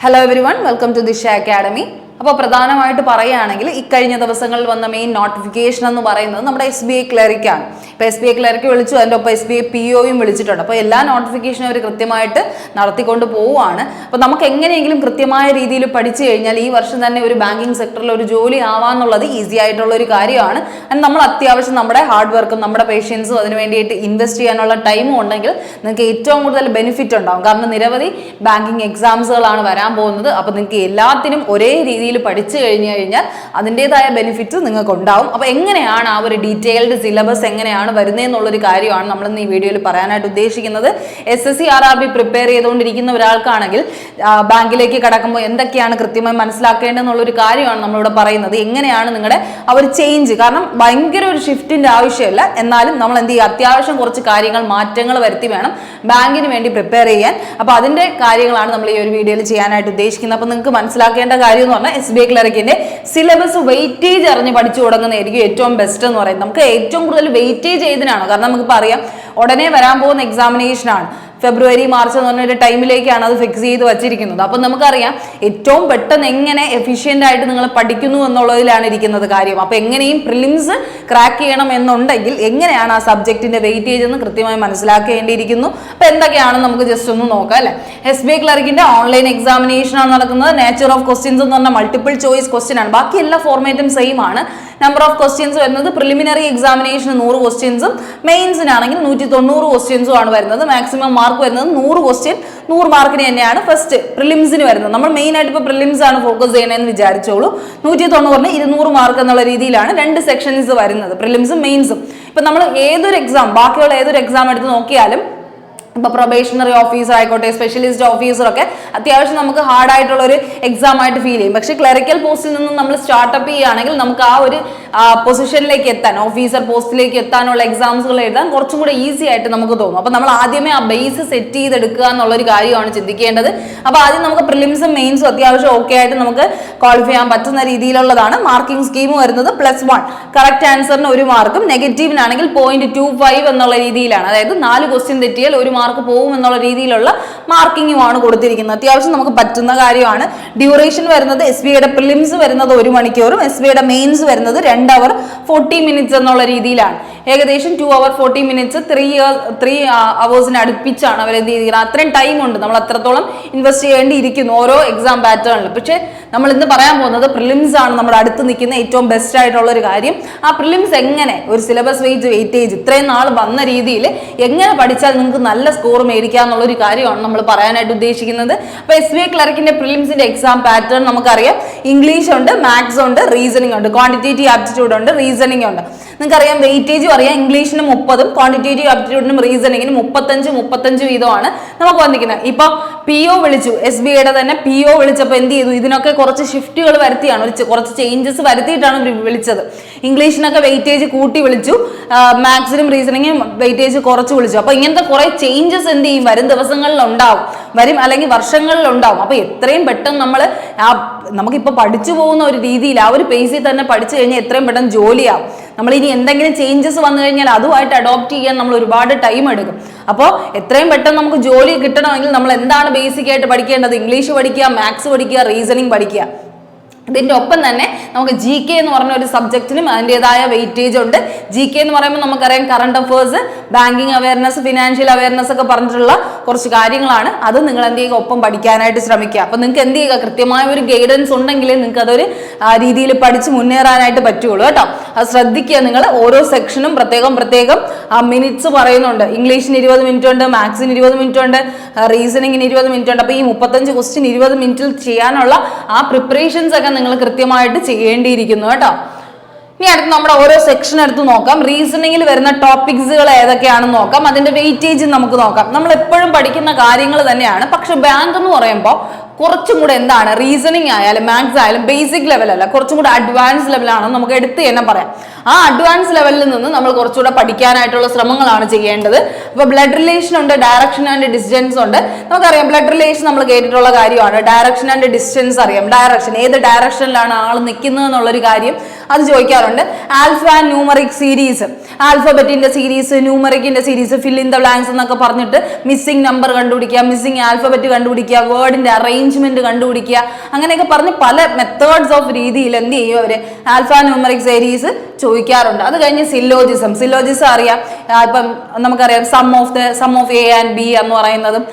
Hello everyone, welcome to Disha Academy. അപ്പോൾ പ്രധാനമായിട്ട് പറയുകയാണെങ്കിൽ ഇക്കഴിഞ്ഞ ദിവസങ്ങളിൽ വന്ന മെയിൻ നോട്ടിഫിക്കേഷൻ എന്ന് പറയുന്നത് നമ്മുടെ SBI ക്ലറിക്കാണ്. ഇപ്പോൾ SBI ക്ലറിക്ക് വിളിച്ചു, അതിൻ്റെ ഒപ്പം SBI POയും വിളിച്ചിട്ടുണ്ട്. അപ്പോൾ എല്ലാ നോട്ടിഫിക്കേഷനും അവർ കൃത്യമായിട്ട് നടത്തിക്കൊണ്ട് പോവുകയാണ്. അപ്പോൾ നമുക്ക് എങ്ങനെയെങ്കിലും കൃത്യമായ രീതിയിൽ പഠിച്ചു കഴിഞ്ഞാൽ ഈ വർഷം തന്നെ ഒരു ബാങ്കിങ് സെക്ടറിൽ ഒരു ജോലി ആവാന്നുള്ളത് ഈസി ആയിട്ടുള്ള ഒരു കാര്യമാണ്. നമ്മൾ അത്യാവശ്യം നമ്മുടെ ഹാർഡ് വർക്കും നമ്മുടെ പേഷ്യൻസും അതിന് വേണ്ടിയിട്ട് ഇൻവെസ്റ്റ് ചെയ്യാനുള്ള ടൈമും ഉണ്ടെങ്കിൽ നിങ്ങൾക്ക് ഏറ്റവും കൂടുതൽ ബെനിഫിറ്റ് ഉണ്ടാകും. കാരണം നിരവധി ബാങ്കിങ് എക്സാംസുകളാണ് വരാൻ പോകുന്നത്. അപ്പോൾ നിങ്ങൾക്ക് എല്ലാത്തിനും ഒരേ രീതിയിൽ പഠിച്ചു കഴിഞ്ഞാൽ അതിൻ്റെതായ ബെനിഫിറ്റ്സ് നിങ്ങൾക്ക് ഉണ്ടാവും. അപ്പോൾ എങ്ങനെയാണ് ആ ഒരു ഡീറ്റെയിൽഡ് സിലബസ് എങ്ങനെയാണ് വരുന്നതെന്നുള്ളൊരു കാര്യമാണ് നമ്മൾ ഇന്ന് ഈ വീഡിയോയിൽ പറയാനായിട്ട് ഉദ്ദേശിക്കുന്നത്. SSC RRB പ്രിപ്പയർ ചെയ്തുകൊണ്ടിരിക്കുന്ന ഒരാൾക്കാണെങ്കിൽ ബാങ്കിലേക്ക് കടക്കുമ്പോൾ എന്തൊക്കെയാണ് കൃത്യമായി മനസ്സിലാക്കേണ്ടതെന്നുള്ളൊരു കാര്യമാണ് നമ്മളിവിടെ പറയുന്നത്. എങ്ങനെയാണ് നിങ്ങളുടെ ആ ഒരു ചേഞ്ച്, കാരണം ഭയങ്കര ഒരു ഷിഫ്റ്റിന്റെ ആവശ്യമില്ല, എന്നാലും നമ്മൾ എന്ത് ചെയ്യുക, അത്യാവശ്യം കുറച്ച് കാര്യങ്ങൾ മാറ്റങ്ങൾ വരുത്തി വേണം ബാങ്കിന് വേണ്ടി പ്രിപ്പയർ ചെയ്യാൻ. അപ്പോൾ അതിൻ്റെ കാര്യങ്ങളാണ് നമ്മൾ ഈ ഒരു വീഡിയോയിൽ ചെയ്യാനായിട്ട് ഉദ്ദേശിക്കുന്നത്. അപ്പോൾ നിങ്ങൾക്ക് മനസ്സിലാക്കേണ്ട കാര്യം എന്ന് പറഞ്ഞാൽ SBI ക്ലറിക്കിന്റെ സിലബസ് വെയിറ്റേജ് അറിഞ്ഞ് പഠിച്ചു തുടങ്ങുന്നതായിരിക്കും ഏറ്റവും ബെസ്റ്റ് എന്ന് പറയുന്നത്. നമുക്ക് ഏറ്റവും കൂടുതൽ വെയിറ്റേജ് ഏതിനാണ്, കാരണം നമുക്കിപ്പോൾ അറിയാം ഉടനെ വരാൻ പോകുന്ന എക്സാമിനേഷൻ ആണ്. ഫെബ്രുവരി മാർച്ച് എന്ന് പറഞ്ഞൊരു ടൈമിലേക്കാണ് അത് ഫിക്സ് ചെയ്ത് വച്ചിരിക്കുന്നത്. അപ്പം നമുക്കറിയാം ഏറ്റവും പെട്ടെന്ന് എങ്ങനെ എഫിഷ്യൻ്റ് ആയിട്ട് നിങ്ങൾ പഠിക്കുന്നു എന്നുള്ളതിലാണ് ഇരിക്കുന്നത് കാര്യം. അപ്പം എങ്ങനെയും പ്രിലിംസ് ക്രാക്ക് ചെയ്യണം എന്നുണ്ടെങ്കിൽ എങ്ങനെയാണ് ആ സബ്ജക്റ്റിന്റെ വെയിറ്റേജ് എന്ന് കൃത്യമായി മനസ്സിലാക്കേണ്ടിയിരിക്കുന്നു. അപ്പം എന്തൊക്കെയാണെന്ന് നമുക്ക് ജസ്റ്റ് ഒന്ന് നോക്കാം അല്ലേ. SBI ക്ലറിക്കിന്റെ ഓൺലൈൻ എക്സാമിനേഷൻ ആണ് നടക്കുന്നത്. നേച്ചർ ഓഫ് ക്വസ്റ്റ്യൻസ് എന്ന് പറഞ്ഞാൽ മൾട്ടിപ്പിൾ ചോയ്സ് ക്വസ്റ്റ്യൻ ആണ്. ബാക്കി എല്ലാ ഫോർമാറ്റും സെയിം ആണ്. നമ്പർ ഓഫ് ക്വസ്റ്റ്യൻസ് വരുന്നത് പ്രിലിമിനറി എക്സാമിനേഷന് 100 ക്വസ്റ്റ്യൻസും മെയിൻസിനാണെങ്കിൽ 190 ക്വസ്റ്റ്യൻസും ആണ് വരുന്നത്. മാക്സിമം മാർക്ക് വരുന്നത് 100 ക്വസ്റ്റ്യൻ 100 മാർക്കിന് തന്നെയാണ് ഫസ്റ്റ് പ്രിലിംസിന് വരുന്നത്. നമ്മൾ മെയിൻ ആയിട്ട് ഇപ്പോൾ പ്രിലിംസ് ആണ് ഫോക്കസ് ചെയ്യണമെന്ന് വിചാരിച്ചോളൂ. 190ന് 200 മാർക്ക് എന്നുള്ള രീതിയിലാണ് 2 സെക്ഷൻസ് വരുന്നത്, പ്രിലിംസും മെയിൻസും. ഇപ്പം നമ്മൾ ഏതൊരു എക്സാം, ബാക്കിയുള്ള ഏതൊരു എക്സാം എടുത്ത് നോക്കിയാലും ഇപ്പോൾ പ്രൊബേഷണറി ഓഫീസർ ആയിക്കോട്ടെ, സ്പെഷ്യലിസ്റ്റ് ഓഫീസറൊക്കെ അത്യാവശ്യം നമുക്ക് ഹാർഡ് ആയിട്ടുള്ള ഒരു എക്സാം ആയിട്ട് ഫീൽ ചെയ്യും. പക്ഷേ ക്ലറിക്കൽ പോസ്റ്റിൽ നിന്നും നമ്മൾ സ്റ്റാർട്ടപ്പ് ചെയ്യുകയാണെങ്കിൽ നമുക്ക് ആ ഒരു പൊസിഷനിലേക്ക് എത്താൻ, ഓഫീസർ പോസ്റ്റിലേക്ക് എത്താനുള്ള എക്സാംസുകൾ എഴുതാൻ കുറച്ചും കൂടെ ഈസി ആയിട്ട് നമുക്ക് തോന്നും. അപ്പോൾ നമ്മൾ ആദ്യമേ ആ ബേസ് സെറ്റ് ചെയ്തെടുക്കുക എന്നുള്ളൊരു കാര്യമാണ് ചിന്തിക്കേണ്ടത്. അപ്പോൾ ആദ്യം നമുക്ക് പ്രിലിംസും മെയിൻസും അത്യാവശ്യം ഓക്കെ ആയിട്ട് നമുക്ക് ക്വാളിഫൈ ചെയ്യാൻ പറ്റുന്ന രീതിയിലുള്ളതാണ്. മാർക്കിംഗ് സ്കീം വരുന്നത് +1, കറക്റ്റ് ആൻസറിന് 1 മാർക്കും, നെഗറ്റീവിനാണെങ്കിൽ 0.25 എന്നുള്ള രീതിയിലാണ്. അതായത് 4 ക്വസ്റ്റ്യൻ തെറ്റിയാൽ 1 മാർക്ക് പോകും എന്നുള്ള രീതിയിലുള്ള മാർക്കിങ്ങുമാണ് കൊടുത്തിരിക്കുന്നത്. അത്യാവശ്യം നമുക്ക് പറ്റുന്ന കാര്യമാണ്. ഡ്യൂറേഷൻ വരുന്നത് SBIയുടെ പ്രിലിംസ് വരുന്നത് 1 മണിക്കൂറും SBIയുടെ മെയിൻസ് വരുന്നത് 2 hours 40 minutes എന്നുള്ള രീതിയിലാണ്. ഏകദേശം 2 hours 40 minutes 3 hours അടുപ്പിച്ചാണ് അവർ എന്ത് ചെയ്തിരിക്കുന്നത്. അത്രയും ടൈം ഉണ്ട്, നമ്മൾ അത്രത്തോളം ഇൻവെസ്റ്റ് ചെയ്യേണ്ടിയിരിക്കുന്നു ഓരോ എക്സാം പാറ്റേണിലും. പക്ഷേ നമ്മൾ ഇന്ന് പറയാൻ പോകുന്നത് പ്രിലിംസ് ആണ് നമ്മുടെ അടുത്ത് നിൽക്കുന്ന ഏറ്റവും ബെസ്റ്റ് ആയിട്ടുള്ള ഒരു കാര്യം. ആ പ്രിലിംസ് എങ്ങനെ ഒരു സിലബസ് വെയിറ്റേജ് ഇത്രയും നാൾ വന്ന രീതിയിൽ എങ്ങനെ പഠിച്ചാൽ നിങ്ങൾക്ക് നല്ല സ്കോർ മേടിക്കുക എന്നുള്ളൊരു കാര്യമാണ് നമ്മൾ പറയാനായിട്ട് ഉദ്ദേശിക്കുന്നത്. അപ്പോൾ SBI ക്ലറിക്കിന്റെ പ്രിലിംസിന്റെ എക്സാം പാറ്റേൺ നമുക്കറിയാം. ഇംഗ്ലീഷ് ഉണ്ട്, മാത്സ് ഉണ്ട്, റീസണിംഗ് ഉണ്ട്, ക്വാണ്ടിറ്റേറ്റീവ് ആപ്റ്റിറ്റ്യൂഡ് ഉണ്ട്, റീസണിംഗ് ഉണ്ട്. നിങ്ങൾക്കറിയാം വെയിറ്റേജും അറിയാം. ഇംഗ്ലീഷിന് 30, ക്വാണ്ടിറ്റേറ്റീവ് ആപ്റ്റിറ്റ്യൂഡിനും റീസണിങ്ങിനും 35 വീതമാണ് നമുക്ക് വന്നിരിക്കുന്നത്. ഇപ്പൊ PO വിളിച്ചു, SBIയുടെ തന്നെ PO വിളിച്ചപ്പോൾ എന്ത് ചെയ്തു, ഇതിനൊക്കെ കുറച്ച് ഷിഫ്റ്റുകൾ വരുത്തിയാണ്, കുറച്ച് ചേഞ്ചസ് വരുത്തിയിട്ടാണ് വിളിച്ചത്. ഇംഗ്ലീഷിനൊക്കെ വെയിറ്റേജ് കൂട്ടി വിളിച്ചു, മാത്സിനും റീസണിങ്ങിനും വെയിറ്റേജ് കുറച്ച് വിളിച്ചു. അപ്പൊ ഇങ്ങനത്തെ കുറെ ചേഞ്ചസ് എന്ത് ചെയ്യും, വരും ദിവസങ്ങളിൽ ഉണ്ടാവും, അല്ലെങ്കിൽ വർഷങ്ങളിൽ ഉണ്ടാവും. അപ്പൊ എത്രയും പെട്ടെന്ന് നമുക്കിപ്പോൾ പഠിച്ചു പോകുന്ന ഒരു രീതിയിൽ ആ ഒരു പേസിൽ തന്നെ പഠിച്ചു കഴിഞ്ഞാൽ എത്രയും പെട്ടെന്ന് ജോലിയാവും. നമ്മൾ ഇനി എന്തെങ്കിലും ചേഞ്ചസ് വന്നു കഴിഞ്ഞാൽ അതുമായിട്ട് അഡോപ്റ്റ് ചെയ്യാൻ നമ്മൾ ഒരുപാട് ടൈം എടുക്കും. അപ്പോൾ എത്രയും പെട്ടെന്ന് നമുക്ക് ജോലി കിട്ടണമെങ്കിൽ നമ്മൾ എന്താണ് ബേസിക് ആയിട്ട് പഠിക്കേണ്ടത്? ഇംഗ്ലീഷ് പഠിക്കുക, മാത്സ് പഠിക്കുക, റീസണിങ് പഠിക്കുക. ഇതിൻ്റെ ഒപ്പം തന്നെ നമുക്ക് GK എന്ന് പറഞ്ഞ ഒരു സബ്ജക്റ്റിനും അതിൻ്റെതായ വെയിറ്റേജ് ഉണ്ട്. GK എന്ന് പറയുമ്പോൾ നമുക്കറിയാം current affairs, banking awareness, financial awareness ഒക്കെ പറഞ്ഞിട്ടുള്ള കുറച്ച് കാര്യങ്ങളാണ്. അത് നിങ്ങൾ എന്ത് ചെയ്യുക, ഒപ്പം പഠിക്കാനായിട്ട് ശ്രമിക്കുക. അപ്പം നിങ്ങൾക്ക് എന്ത് ചെയ്യുക, കൃത്യമായ ഒരു ഗൈഡൻസ് ഉണ്ടെങ്കിൽ നിങ്ങൾക്ക് അതൊരു രീതിയിൽ പഠിച്ച് മുന്നേറാനായിട്ട് പറ്റുള്ളൂ കേട്ടോ. അത് ശ്രദ്ധിക്കുക. നിങ്ങൾ ഓരോ സെക്ഷനും പ്രത്യേകം മിനിറ്റ്സ് പറയുന്നുണ്ട്. ഇംഗ്ലീഷിന് 20 മിനിറ്റ് ഉണ്ട്, മാത്സിന് 20 മിനിറ്റ് ഉണ്ട്, റീസണിങ്ങിന് 20 മിനിറ്റ് ഉണ്ട്. അപ്പോൾ ഈ 35 ക്വസ്റ്റ്യൻ 20 മിനിറ്റിൽ ചെയ്യാനുള്ള ആ പ്രിപ്പറേഷൻസ് ഒക്കെ നിങ്ങൾ കൃത്യമായിട്ട് ചെയ്യേണ്ടിയിരിക്കുന്നു കേട്ടോ. ഇനി അടുത്ത് നമ്മുടെ ഓരോ സെക്ഷൻ എടുത്ത് നോക്കാം. റീസണിങ്ങിൽ വരുന്ന ടോപ്പിക്സുകൾ ഏതൊക്കെയാണെന്ന് നോക്കാം, അതിന്റെ വെയിറ്റേജ് നമുക്ക് നോക്കാം. നമ്മൾ എപ്പോഴും പഠിക്കുന്ന കാര്യങ്ങൾ തന്നെയാണ്. പക്ഷെ ബാങ്ക് എന്ന് പറയുമ്പോൾ കുറച്ചും കൂടെ എന്താണ്, റീസണിങ് ആയാലും മാത്സ് ആയാലും ബേസിക് ലെവലല്ല, കുറച്ചും കൂടെ അഡ്വാൻസ് ലെവലാണെന്ന് നമുക്ക് എടുത്ത് തന്നെ പറയാം. ആ അഡ്വാൻസ് ലെവലിൽ നിന്ന് നമ്മൾ കുറച്ചുകൂടെ പഠിക്കാനായിട്ടുള്ള ശ്രമങ്ങളാണ് ചെയ്യേണ്ടത്. അപ്പോൾ ബ്ലഡ് റിലേഷൻ ഉണ്ട്, ഡയറക്ഷൻ ആൻഡ് ഡിസ്റ്റൻസ് ഉണ്ട്. നമുക്കറിയാം ബ്ലഡ് റിലേഷൻ നമ്മൾ കേട്ടിട്ടുള്ള കാര്യമാണ്. ഡയറക്ഷൻ ആൻഡ് ഡിസ്റ്റൻസ് അറിയാം. ഡയറക്ഷൻ, ഏത് ഡയറക്ഷനിലാണ് ആൾ നിൽക്കുന്നത് എന്നുള്ളൊരു കാര്യം അത് ചോദിക്കാറുണ്ട്. ആൽഫ ആൻഡ് ന്യൂമറിക് സീരീസ്, ആൽഫബറ്റിന്റെ സീരീസ്, ന്യൂമറിക്കിന്റെ series, fill in the blanks എന്നൊക്കെ പറഞ്ഞിട്ട് മിസ്സിംഗ് നമ്പർ കണ്ടുപിടിക്കുക, മിസ്സിംഗ് ആൽഫബറ്റ് കണ്ടുപിടിക്കുക, വേർഡിന്റെ അറേഞ്ച് അറേഞ്ച്മെന്റ് കണ്ടുപിടിക്കുക, അങ്ങനെയൊക്കെ പറഞ്ഞ് പല മെത്തേഡ്സ് ഓഫ് രീതിയിൽ എന്ത് ചെയ്യും അവര് ആൽഫ ന്യൂമറിക് സീരീസ് ചോദിക്കാറുണ്ട്. അത് കഴിഞ്ഞ് സില്ലോജിസം അറിയാം. ഇപ്പം നമുക്കറിയാം sum of A and B എന്ന് പറയുന്നതും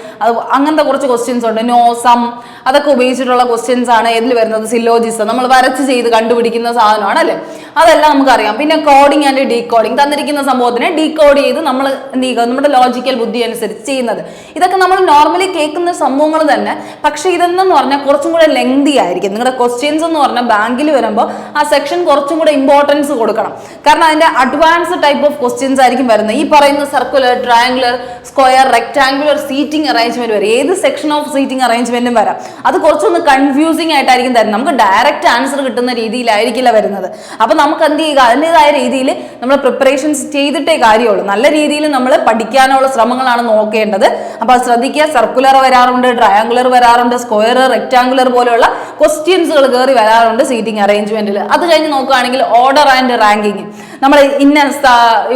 അങ്ങനത്തെ കുറച്ച് ക്വസ്റ്റ്യൻസ് ഉണ്ട്. നോ സം അതൊക്കെ ഉപയോഗിച്ചിട്ടുള്ള ക്വസ്റ്റ്യൻസ് ആണ് ഇതിൽ വരുന്നത്. സില്ലോജിസം നമ്മൾ വരച്ച് ചെയ്ത് കണ്ടുപിടിക്കുന്ന സാധനമാണ് അല്ലേ, അതെല്ലാം നമുക്കറിയാം. പിന്നെ കോഡിങ് ആൻഡ് ഡീകോഡിങ്, തന്നിരിക്കുന്ന സംഭവത്തിനെ ഡീകോഡ് ചെയ്ത് നമ്മൾ എന്ത് ചെയ്യുക, നമ്മുടെ ലോജിക്കൽ ബുദ്ധി അനുസരിച്ച് ചെയ്യുന്നത്. ഇതൊക്കെ നമ്മൾ നോർമലി കേൾക്കുന്ന സംഭവങ്ങൾ തന്നെ, പക്ഷെ ഇതെന്ന് പറഞ്ഞാൽ കുറച്ചും കൂടെ ലെങ്തി ആയിരിക്കും. നിങ്ങളുടെ ക്വസ്റ്റ്യൻസ് എന്ന് പറഞ്ഞാൽ ബാങ്കിൽ വരുമ്പോൾ ആ സെക്ഷൻ കുറച്ചും കൂടെ ഇമ്പോർട്ടൻസ് കൊടുക്കണം. കാരണം അതിന്റെ അഡ്വാൻസ് ടൈപ്പ് ഓഫ് ക്വസ്റ്റ്യൻസ് ആയിരിക്കും വരുന്നത്. ഈ പറയുന്ന circular, triangular, square, rectangular seating arrangement വരും. ഏത് സെക്ഷൻ ഓഫ് സീറ്റിംഗ് അറേഞ്ച്മെന്റും വരാം. അത് കുറച്ചൊന്ന് കൺഫ്യൂസിംഗ് ആയിട്ടായിരിക്കും തരുന്നത്. നമുക്ക് ഡയറക്റ്റ് ആൻസർ കിട്ടുന്ന രീതിയിലായിരിക്കില്ല വരുന്നത്. അപ്പൊ നമുക്ക് എന്ത് ചെയ്യുക, അതിൻ്റെതായ രീതിയിൽ നമ്മൾ പ്രിപ്പറേഷൻസ് ചെയ്തിട്ടേ കാര്യമുള്ളൂ. നല്ല രീതിയിൽ നമ്മൾ പഠിക്കാനുള്ള ശ്രമങ്ങളാണ് നോക്കേണ്ടത്. അപ്പൊ അത് ശ്രദ്ധിക്കുക. സർക്കുലർ വരാറുണ്ട്, ട്രയാങ്കുലർ വരാറുണ്ട്, സ്ക്വയർ, റെക്ടാങ്കുലർ പോലെയുള്ള ക്വസ്റ്റ്യൻസുകൾ കയറി വരാറുണ്ട് സീറ്റിംഗ് അറേഞ്ച്മെന്റിൽ. അത് കഴിഞ്ഞ് നോക്കുകയാണെങ്കിൽ ഓർഡർ ആൻഡ് റാങ്കിങ്. നമ്മൾ ഇന്ന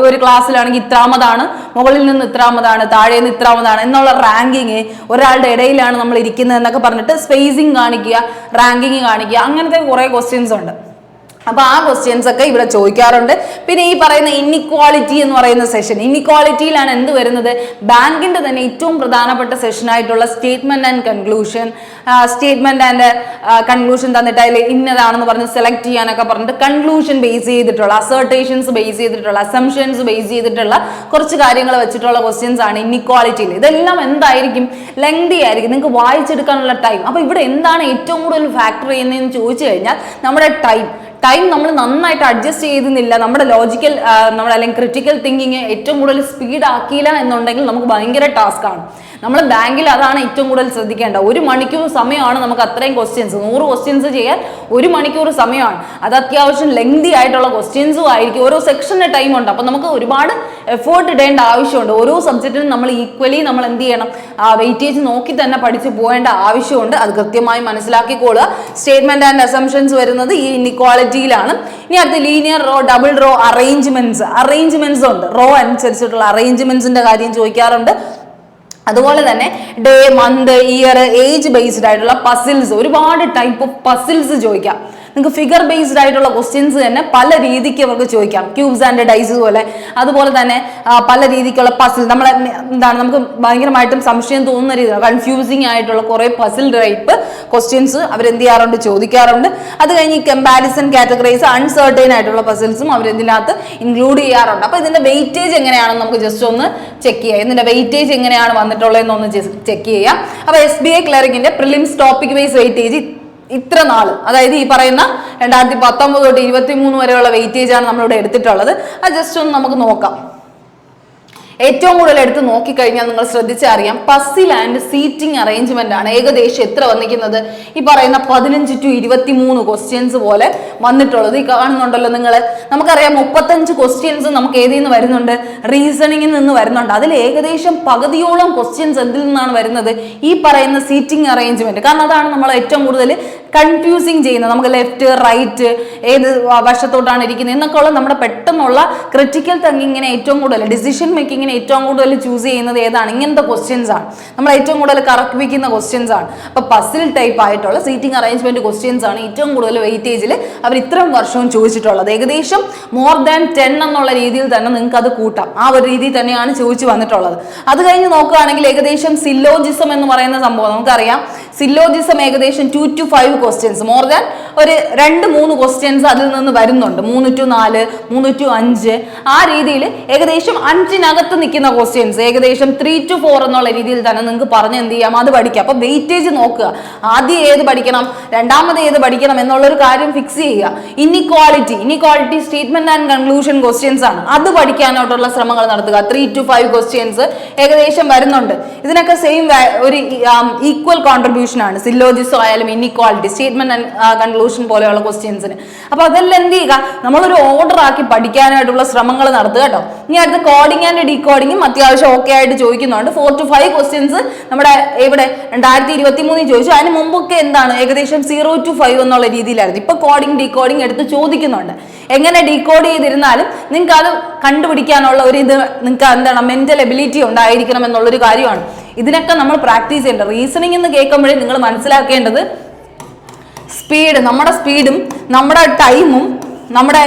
ഒരു ക്ലാസ്സിലാണെങ്കിൽ ഇത്രാമതാണ്, മുകളിൽ നിന്ന് ഇത്രാമതാണ്, താഴെ നിന്ന് ഇത്രാമതാണ് എന്നുള്ള റാങ്കിങ്, ഒരാളുടെ ഇടയിലാണ് നമ്മൾ ഇരിക്കുന്നത് എന്നൊക്കെ പറഞ്ഞിട്ട് സ്പേസിങ് കാണിക്കുക, റാങ്കിങ് കാണിക്കുക, അങ്ങനത്തെ കുറെ ക്വസ്റ്റ്യൻസ് ഉണ്ട്. അപ്പൊ ആ ക്വസ്റ്റ്യൻസ് ഒക്കെ ഇവിടെ ചോദിക്കാറുണ്ട്. പിന്നെ ഈ പറയുന്ന ഇൻഇക്വാളിറ്റി എന്ന് പറയുന്ന സെഷൻ, ഇൻഇക്വാളിറ്റിയിലാണ് എന്ത് വരുന്നത്, ബാങ്കിന്റെ തന്നെ ഏറ്റവും പ്രധാനപ്പെട്ട സെഷൻ ആയിട്ടുള്ള statement and conclusion. Statement and conclusion തന്നിട്ട് അതിൽ ഇന്നതാണെന്ന് പറഞ്ഞ് സെലക്ട് ചെയ്യാനൊക്കെ പറഞ്ഞിട്ട് കൺക്ലൂഷൻ ബേസ് ചെയ്തിട്ടുള്ള, അസർട്ടേഷൻസ് ബേസ് ചെയ്തിട്ടുള്ള, അസംഷൻസ് ബേസ് ചെയ്തിട്ടുള്ള കുറച്ച് കാര്യങ്ങൾ വെച്ചിട്ടുള്ള ക്വസ്റ്റ്യൻസ് ആണ് ഇൻഇക്വാളിറ്റിയിൽ. ഇതെല്ലാം എന്തായിരിക്കും, ലെങ്തി ആയിരിക്കും, നിങ്ങൾക്ക് വായിച്ചെടുക്കാനുള്ള ടൈം. അപ്പൊ ഇവിടെ എന്താണ് ഏറ്റവും കൂടുതൽ ഫാക്ടർ ചെയ്യുന്നതെന്ന് ചോദിച്ചു കഴിഞ്ഞാൽ നമ്മുടെ ടൈം നമ്മൾ നന്നായിട്ട് അഡ്ജസ്റ്റ് ചെയ്തില്ല, നമ്മുടെ ലോജിക്കൽ അല്ലെങ്കിൽ ക്രിട്ടിക്കൽ തിങ്കിങ് ഏറ്റവും കൂടുതൽ സ്പീഡ് ആക്കിയില്ല എന്നുണ്ടെങ്കിൽ നമുക്ക് ഭയങ്കര ടാസ്ക് ആണ്. നമ്മൾ ബാങ്കിൽ അതാണ് ഏറ്റവും കൂടുതൽ ശ്രദ്ധിക്കേണ്ടത്. 1 മണിക്കൂർ സമയമാണ് നമുക്ക് അത്രയും ക്വസ്റ്റ്യൻസ്, 100 ക്വസ്റ്റ്യൻസ് ചെയ്യാൻ 1 മണിക്കൂർ സമയമാണ്. അത് അത്യാവശ്യം ലെങ്തി ആയിട്ടുള്ള ക്വസ്റ്റ്യൻസും ആയിരിക്കും. ഓരോ സെക്ഷന് ടൈം ഉണ്ട്. അപ്പൊ നമുക്ക് ഒരുപാട് എഫേർട്ട് ഇടേണ്ട ആവശ്യമുണ്ട്. ഓരോ സബ്ജക്റ്റിനും നമ്മൾ ഈക്വലി നമ്മൾ എന്ത് ചെയ്യണം, വെയിറ്റേജ് നോക്കി തന്നെ പഠിച്ചു പോകേണ്ട ആവശ്യമുണ്ട്. അത് കൃത്യമായി മനസ്സിലാക്കിക്കൊള്ളുക. സ്റ്റേറ്റ്മെന്റ് ആൻഡ് അസംഷൻസ് വരുന്നത് ഈ ഇൻഇക്വാളിറ്റിയിലാണ്. ഇനി അടുത്ത linear row, double row, arrangements ഉണ്ട്. റോ അനുസരിച്ചിട്ടുള്ള അറേഞ്ച്മെന്റ്സിന്റെ കാര്യം ചോദിക്കാറുണ്ട്. അതുപോലെ തന്നെ day, month, year, age based ആയിട്ടുള്ള പസിൽസ്, ഒരുപാട് ടൈപ്പ് ഓഫ് പസിൽസ് ചോദിക്കാം. നിങ്ങൾക്ക് ഫിഗർ ബേസ്ഡ് ആയിട്ടുള്ള ക്വസ്റ്റ്യൻസ് തന്നെ പല രീതിക്ക് അവർക്ക് ചോദിക്കാം. ക്യൂബ്സ് ആൻഡ് ഡൈസ് പോലെ, അതുപോലെ തന്നെ പല രീതിക്കുള്ള പസിൽ, നമ്മളെ എന്താണ് നമുക്ക് ഭയങ്കരമായിട്ടും സംശയം തോന്നുന്ന രീതിയിൽ കൺഫ്യൂസിങ് ആയിട്ടുള്ള കുറെ പസിൽ ടൈപ്പ് ക്വസ്റ്റ്യൻസ് അവരെന്ത് ചെയ്യാറുണ്ട്, ചോദിക്കാറുണ്ട്. അത് കഴിഞ്ഞ് കമ്പാരിസൺ, കാറ്റഗറൈസ്, അൺസർട്ടൈൻ ആയിട്ടുള്ള പസിൽസും അവരെന്തിനകത്ത് ഇൻക്ലൂഡ് ചെയ്യാറുണ്ട്. അപ്പൊ ഇതിന്റെ വെയിറ്റേജ് എങ്ങനെയാണെന്ന് നമുക്ക് ജസ്റ്റ് ഒന്ന് ചെക്ക് ചെയ്യാം. ഇതിന്റെ വെയിറ്റേജ് എങ്ങനെയാണ് വന്നിട്ടുള്ളതെന്നൊന്ന് ചെക്ക് ചെയ്യാം. അപ്പൊ SBI ക്ലറിക്കിന്റെ പ്രിലിംസ് ടോപ്പിക് വൈസ് വെയിറ്റേജ് ഇത്ര നാള്, അതായത് ഈ പറയുന്ന 2019 തൊട്ട് 2023 വരെയുള്ള വെയിറ്റേജ് ആണ് നമ്മളിവിടെ എടുത്തിട്ടുള്ളത്. അത് ജസ്റ്റ് ഒന്ന് നമുക്ക് നോക്കാം. ഏറ്റവും കൂടുതൽ എടുത്ത് നോക്കിക്കഴിഞ്ഞാൽ നിങ്ങൾ ശ്രദ്ധിച്ചറിയാം, പസിൽ ആൻഡ് സീറ്റിംഗ് അറേഞ്ച്മെന്റ് ആണ് ഏകദേശം എത്ര വന്നിരിക്കുന്നത്, ഈ പറയുന്ന 15 to 23 ക്വസ്റ്റ്യൻസ് പോലെ വന്നിട്ടുള്ളത്. ഈ കാണുന്നുണ്ടല്ലോ നിങ്ങൾ, നമുക്കറിയാം 35 ക്വസ്റ്റ്യൻസ് നമുക്ക് ഏതിൽ നിന്ന് വരുന്നുണ്ട്, റീസണിങ്ങിൽ നിന്ന് വരുന്നുണ്ട്. അതിൽ ഏകദേശം പകുതിയോളം ക്വസ്റ്റ്യൻസ് എന്തിൽ നിന്നാണ് വരുന്നത്, ഈ പറയുന്ന സീറ്റിംഗ് അറേഞ്ച്മെന്റ്. കാരണം അതാണ് നമ്മൾ ഏറ്റവും കൂടുതൽ കൺഫ്യൂസിങ് ചെയ്യുന്നത്. നമുക്ക് ലെഫ്റ്റ്, റൈറ്റ്, ഏത് വശത്തോട്ടാണ് ഇരിക്കുന്നത് എന്നൊക്കെ ഉള്ള നമ്മുടെ പെട്ടെന്നുള്ള ക്രിട്ടിക്കൽ തിങ്കിങ്ങിനെ ഏറ്റവും കൂടുതൽ, ഡിസിഷൻ മേക്കിങ്ങിനെ ഏറ്റവും കൂടുതൽ ചൂസ് ചെയ്യുന്നത് ഏതാണ്, ഇങ്ങനത്തെ ക്വസ്റ്റ്യൻസ് ആണ്. നമ്മൾ ഏറ്റവും കൂടുതൽ കറക്റ്റ് വയ്ക്കുന്ന ക്വസ്റ്റ്യൻസ് ആണ്. അപ്പൊ പസിൽ ടൈപ്പ് ആയിട്ടുള്ള സീറ്റിംഗ് അറേഞ്ച്മെന്റ് ക്വസ്റ്റ്യൻസ് ആണ് ഏറ്റവും കൂടുതൽ വെയിറ്റേജിൽ അവർ ഇത്രയും വർഷവും ചോദിച്ചിട്ടുള്ളത്. ഏകദേശം മോർ ദാൻ 10 എന്നുള്ള രീതിയിൽ തന്നെ നിങ്ങൾക്ക് അത് കൂട്ടാം. ആ ഒരു രീതിയിൽ തന്നെയാണ് ചോദിച്ചു വന്നിട്ടുള്ളത്. അത് കഴിഞ്ഞ് നോക്കുകയാണെങ്കിൽ ഏകദേശം സില്ലോജിസം എന്ന് പറയുന്ന സംഭവം നമുക്കറിയാം. സില്ലോജിസം ഏകദേശം 2 to 5 ക്വസ്റ്റ്യൻസ്, മോർ ദാൻ ഒരു 2-3 ക്വസ്റ്റ്യൻസ് അതിൽ നിന്ന് വരുന്നുണ്ട്. 3 to 4, 3 to 5 ആ രീതിയിൽ ഏകദേശം 5-നകത്ത് നിൽക്കുന്ന ക്വസ്റ്റ്യൻസ് ഏകദേശം 3 to 4 എന്നുള്ള രീതിയിൽ തന്നെ നിങ്ങൾക്ക് പറഞ്ഞ് എന്ത് ചെയ്യാം, അത് പഠിക്കാം. അപ്പൊ വെയിറ്റേജ് നോക്കുക, ആദ്യം ഏത് പഠിക്കണം, രണ്ടാമത് ഏത് പഠിക്കണം എന്നുള്ളൊരു കാര്യം ഫിക്സ് ചെയ്യുക. Inequality statement and conclusion questions ആണ്, അത് പഠിക്കാനായിട്ടുള്ള ശ്രമങ്ങൾ നടത്തുക. 3 to 5 ക്വസ്റ്റ്യൻസ് ഏകദേശം വരുന്നുണ്ട്. ഇതിനൊക്കെ സെയിം ഒരു ഈക്വൽ കോൺട്രിബ്യൂഷൻ ആണ്, സില്ലോജിസോ ആയാലും ഇനിക്വാളിറ്റി, സ്റ്റേറ്റ്മെന്റ് ആൻഡ് കൺക്ലൂഷൻ പോലെയുള്ള ക്വസ്റ്റ്യൻസിന്. അപ്പൊ അതെല്ലാം എന്ത് ചെയ്യുക, നമ്മളൊരു ഓർഡർ ആക്കി പഠിക്കാനായിട്ടുള്ള ശ്രമങ്ങൾ നടത്തുക കേട്ടോ. ഇനി അടുത്ത കോഡിംഗ് ആൻഡ് ഡീകോഡിങ്ങും അത്യാവശ്യം ഓക്കെ ആയിട്ട് ചോദിക്കുന്നുണ്ട്. 4 to 5 ക്വസ്റ്റ്യൻസ് നമ്മുടെ ഇവിടെ 2023 ചോദിച്ചു. അതിന് മുമ്പൊക്കെ എന്താണ് ഏകദേശം 0 to 5 എന്നുള്ള രീതിയിലായിരുന്നു. ഇപ്പൊ കോഡിംഗ് ഡീകോഡിംഗ് എടുത്ത് ചോദിക്കുന്നുണ്ട്. എങ്ങനെ ഡീകോഡ് ചെയ്തിരുന്നാലും നിങ്ങൾക്ക് അത് കണ്ടുപിടിക്കാനുള്ള ഒരു ഇത് നിങ്ങൾക്ക് എന്താണ് മെന്റൽ എബിലിറ്റി ഉണ്ടായിരിക്കണം എന്നുള്ളൊരു കാര്യമാണ്. ഇതിനൊക്കെ നമ്മൾ പ്രാക്ടീസ് ചെയ്യേണ്ടത്. റീസണിങ് എന്ന് കേൾക്കുമ്പോഴേ നിങ്ങൾ മനസ്സിലാക്കേണ്ടത് സ്പീഡ്, നമ്മുടെ സ്പീഡും നമ്മുടെ ടൈമും നമ്മുടെ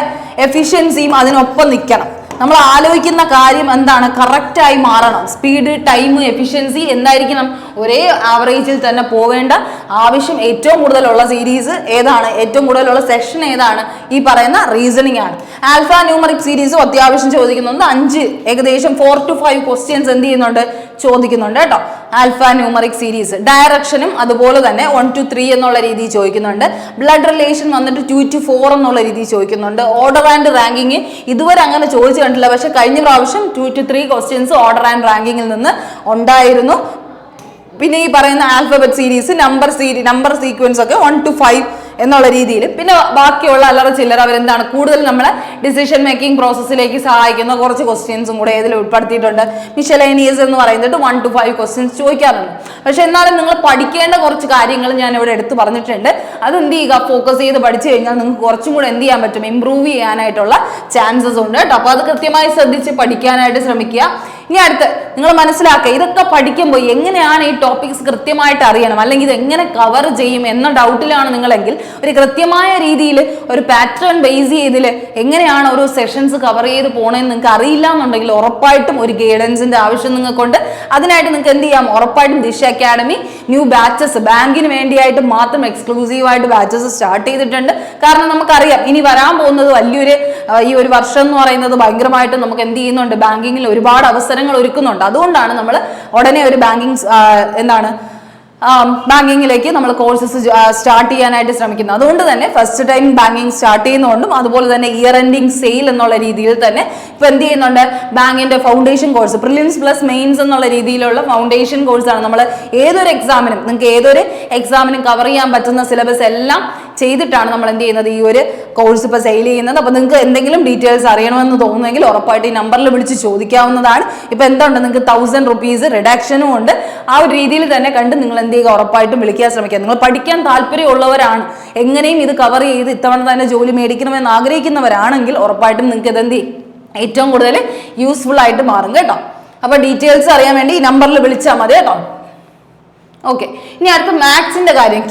എഫിഷ്യൻസിയും അതിനൊപ്പം നിൽക്കണം. നമ്മൾ ആലോചിക്കുന്ന കാര്യം എന്താണ്, കറക്റ്റായി മാറണം. സ്പീഡ്, ടൈം, എഫിഷ്യൻസി എന്തായിരിക്കണം, ഒരേ ആവറേജിൽ തന്നെ പോവേണ്ട ആവശ്യം ഏറ്റവും കൂടുതലുള്ള സീരീസ് ഏതാണ്, ഏറ്റവും കൂടുതലുള്ള സെഷൻ ഏതാണ്, ഈ പറയുന്ന റീസണിങ് ആണ്. ആൽഫ ന്യൂമറിക് സീരീസും അത്യാവശ്യം ചോദിക്കുന്നുണ്ട്. 5 ഏകദേശം 4 to 5 ക്വസ്റ്റ്യൻസ് എന്ത് ചെയ്യുന്നുണ്ട്, ചോദിക്കുന്നുണ്ട് കേട്ടോ. ആൽഫ ന്യൂമറിക് സീരീസ് ഡയറക്ഷനും അതുപോലെ തന്നെ 1 to 3 എന്നുള്ള രീതിയിൽ ചോദിക്കുന്നുണ്ട്. ബ്ലഡ് റിലേഷൻ വന്നിട്ട് 2 to 4 എന്നുള്ള രീതിയിൽ ചോദിക്കുന്നുണ്ട്. ഓർഡർ ആൻഡ് റാങ്കിങ് ഇതുവരെ അങ്ങനെ ചോദിച്ചു കണ്ടില്ല, പക്ഷെ കഴിഞ്ഞ പ്രാവശ്യം 2 to 3 ക്വസ്റ്റ്യൻസ് ഓർഡർ ആൻഡ് റാങ്കിങ്ങിൽ നിന്ന് ഉണ്ടായിരുന്നു. പിന്നെ ഈ പറയുന്ന ആൽഫബറ്റ് സീരീസ്, നമ്പർ സീക്വൻസ് ഒക്കെ 1 to 5 എന്നുള്ള രീതിയിൽ. പിന്നെ ബാക്കിയുള്ള അല്ലറ ചില്ലറ അവരെന്താണ് കൂടുതൽ നമ്മളെ ഡിസിഷൻ മേക്കിംഗ് പ്രോസസ്സിലേക്ക് സഹായിക്കുന്ന കുറച്ച് ക്വസ്റ്റ്യൻസും കൂടെ ഇതിൽ ഉൾപ്പെടുത്തിയിട്ടുണ്ട്. മിഷലേനിയസ് എന്ന് പറയുന്നത് 1 to 5 ക്വസ്റ്റ്യൻസ് ചോദിക്കാറുണ്ട്. പക്ഷെ എന്നാലും നിങ്ങൾ പഠിക്കേണ്ട കുറച്ച് കാര്യങ്ങൾ ഞാൻ ഇവിടെ എടുത്ത് പറഞ്ഞിട്ടുണ്ട്. അത് എന്ത് ചെയ്യുക, ഫോക്കസ് ചെയ്ത് പഠിച്ചു കഴിഞ്ഞാൽ നിങ്ങൾക്ക് കുറച്ചും കൂടെ എന്ത് ചെയ്യാൻ പറ്റും, ഇമ്പ്രൂവ് ചെയ്യാനായിട്ടുള്ള ചാൻസസ് ഉണ്ട് കേട്ടോ. അപ്പോൾ അത് കൃത്യമായി ശ്രദ്ധിച്ച് പഠിക്കാനായിട്ട് ശ്രമിക്കുക. ഇനി അടുത്ത് നിങ്ങൾ മനസ്സിലാക്കുക, ഇതൊക്കെ പഠിക്കുമ്പോൾ എങ്ങനെയാണ് ഈ ടോപ്പിക്സ് കൃത്യമായിട്ട് അറിയണം, അല്ലെങ്കിൽ ഇത് എങ്ങനെ കവർ ചെയ്യും എന്ന ഡൗട്ടിലാണ് നിങ്ങളെങ്കിൽ ഒരു കൃത്യമായ രീതിയിൽ ഒരു പാറ്റേൺ ബേസ് ചെയ്തിൽ എങ്ങനെയാണ് ഓരോ സെഷൻസ് കവർ ചെയ്ത് പോകണമെന്ന് നിങ്ങൾക്ക് അറിയില്ല എന്നുണ്ടെങ്കിൽ ഉറപ്പായിട്ടും ഒരു ഗൈഡൻസിന്റെ ആവശ്യം നിങ്ങൾക്കുണ്ട്. അതിനായിട്ട് നിങ്ങൾക്ക് എന്ത് ചെയ്യാം, ഉറപ്പായിട്ടും ദിശ അക്കാഡമി ന്യൂ ബാച്ചസ് ബാങ്കിന് വേണ്ടിയായിട്ട് മാത്രം എക്സ്ക്ലൂസീവായിട്ട് ബാച്ചസ് സ്റ്റാർട്ട് ചെയ്തിട്ടുണ്ട്. കാരണം നമുക്കറിയാം ഇനി വരാൻ പോകുന്നത് വലിയൊരു ഈ ഒരു വർഷം എന്ന് പറയുന്നത് ഭയങ്കരമായിട്ട് നമുക്ക് എന്ത് ചെയ്യുന്നുണ്ട്, ബാങ്കിങ്ങിൽ ഒരുപാട് അവസരങ്ങൾ ഒരുക്കുന്നുണ്ട്. അതുകൊണ്ടാണ് നമ്മൾ ഉടനെ ഒരു ബാങ്കിങ്ങിലേക്ക് നമ്മൾ കോഴ്സസ് സ്റ്റാർട്ട് ചെയ്യാനായിട്ട് ശ്രമിക്കുന്നത്. അതുകൊണ്ട് തന്നെ ഫസ്റ്റ് ടൈം ബാങ്കിങ് സ്റ്റാർട്ട് ചെയ്യുന്നതുകൊണ്ടും അതുപോലെ തന്നെ ഇയർ എൻഡിങ് സെയിൽ എന്നുള്ള രീതിയിൽ തന്നെ ഇപ്പൊ എന്ത് ചെയ്യുന്നുണ്ട്, ബാങ്കിന്റെ foundation course prelims plus mains എന്നുള്ള രീതിയിലുള്ള ഫൗണ്ടേഷൻ കോഴ്സാണ്. നമ്മൾ നിങ്ങൾക്ക് ഏതൊരു എക്സാമിനും കവർ ചെയ്യാൻ പറ്റുന്ന സിലബസ് എല്ലാം ചെയ്തിട്ടാണ് നമ്മൾ എന്ത് ചെയ്യുന്നത്, ഈ ഒരു കോഴ്സ് ഇപ്പൊ സെയിൽ ചെയ്യുന്നത്. അപ്പൊ നിങ്ങൾക്ക് എന്തെങ്കിലും ഡീറ്റെയിൽസ് അറിയണമെന്ന് തോന്നുന്നെങ്കിൽ ഉറപ്പായിട്ട് ഈ നമ്പറിൽ വിളിച്ച് ചോദിക്കാവുന്നതാണ്. ഇപ്പൊ എന്തുണ്ട്, നിങ്ങൾക്ക് 1000 rupees റിഡക്ഷനും ഉണ്ട്. ആ ഒരു രീതിയിൽ തന്നെ കണ്ട് നിങ്ങൾ എന്ത് ചെയ്യുക, ഉറപ്പായിട്ടും വിളിക്കാൻ ശ്രമിക്കുക. നിങ്ങൾ പഠിക്കാൻ താല്പര്യമുള്ളവരാണ്, എങ്ങനെയും ഇത് കവർ ചെയ്ത് ഇത്തവണ തന്നെ ജോലി മേടിക്കണമെന്ന് ആഗ്രഹിക്കുന്നവരാണെങ്കിൽ ഉറപ്പായിട്ടും നിങ്ങൾക്ക് ഇതെന്ത് ഏറ്റവും കൂടുതൽ യൂസ്ഫുൾ ആയിട്ട് മാറും കേട്ടോ. അപ്പൊ ഡീറ്റെയിൽസ് അറിയാൻ വേണ്ടി ഈ നമ്പറിൽ വിളിച്ചാൽ മതി കേട്ടോ. ഓക്കെ, ഇനി അടുത്ത മാത്സിന്റെ കാര്യം.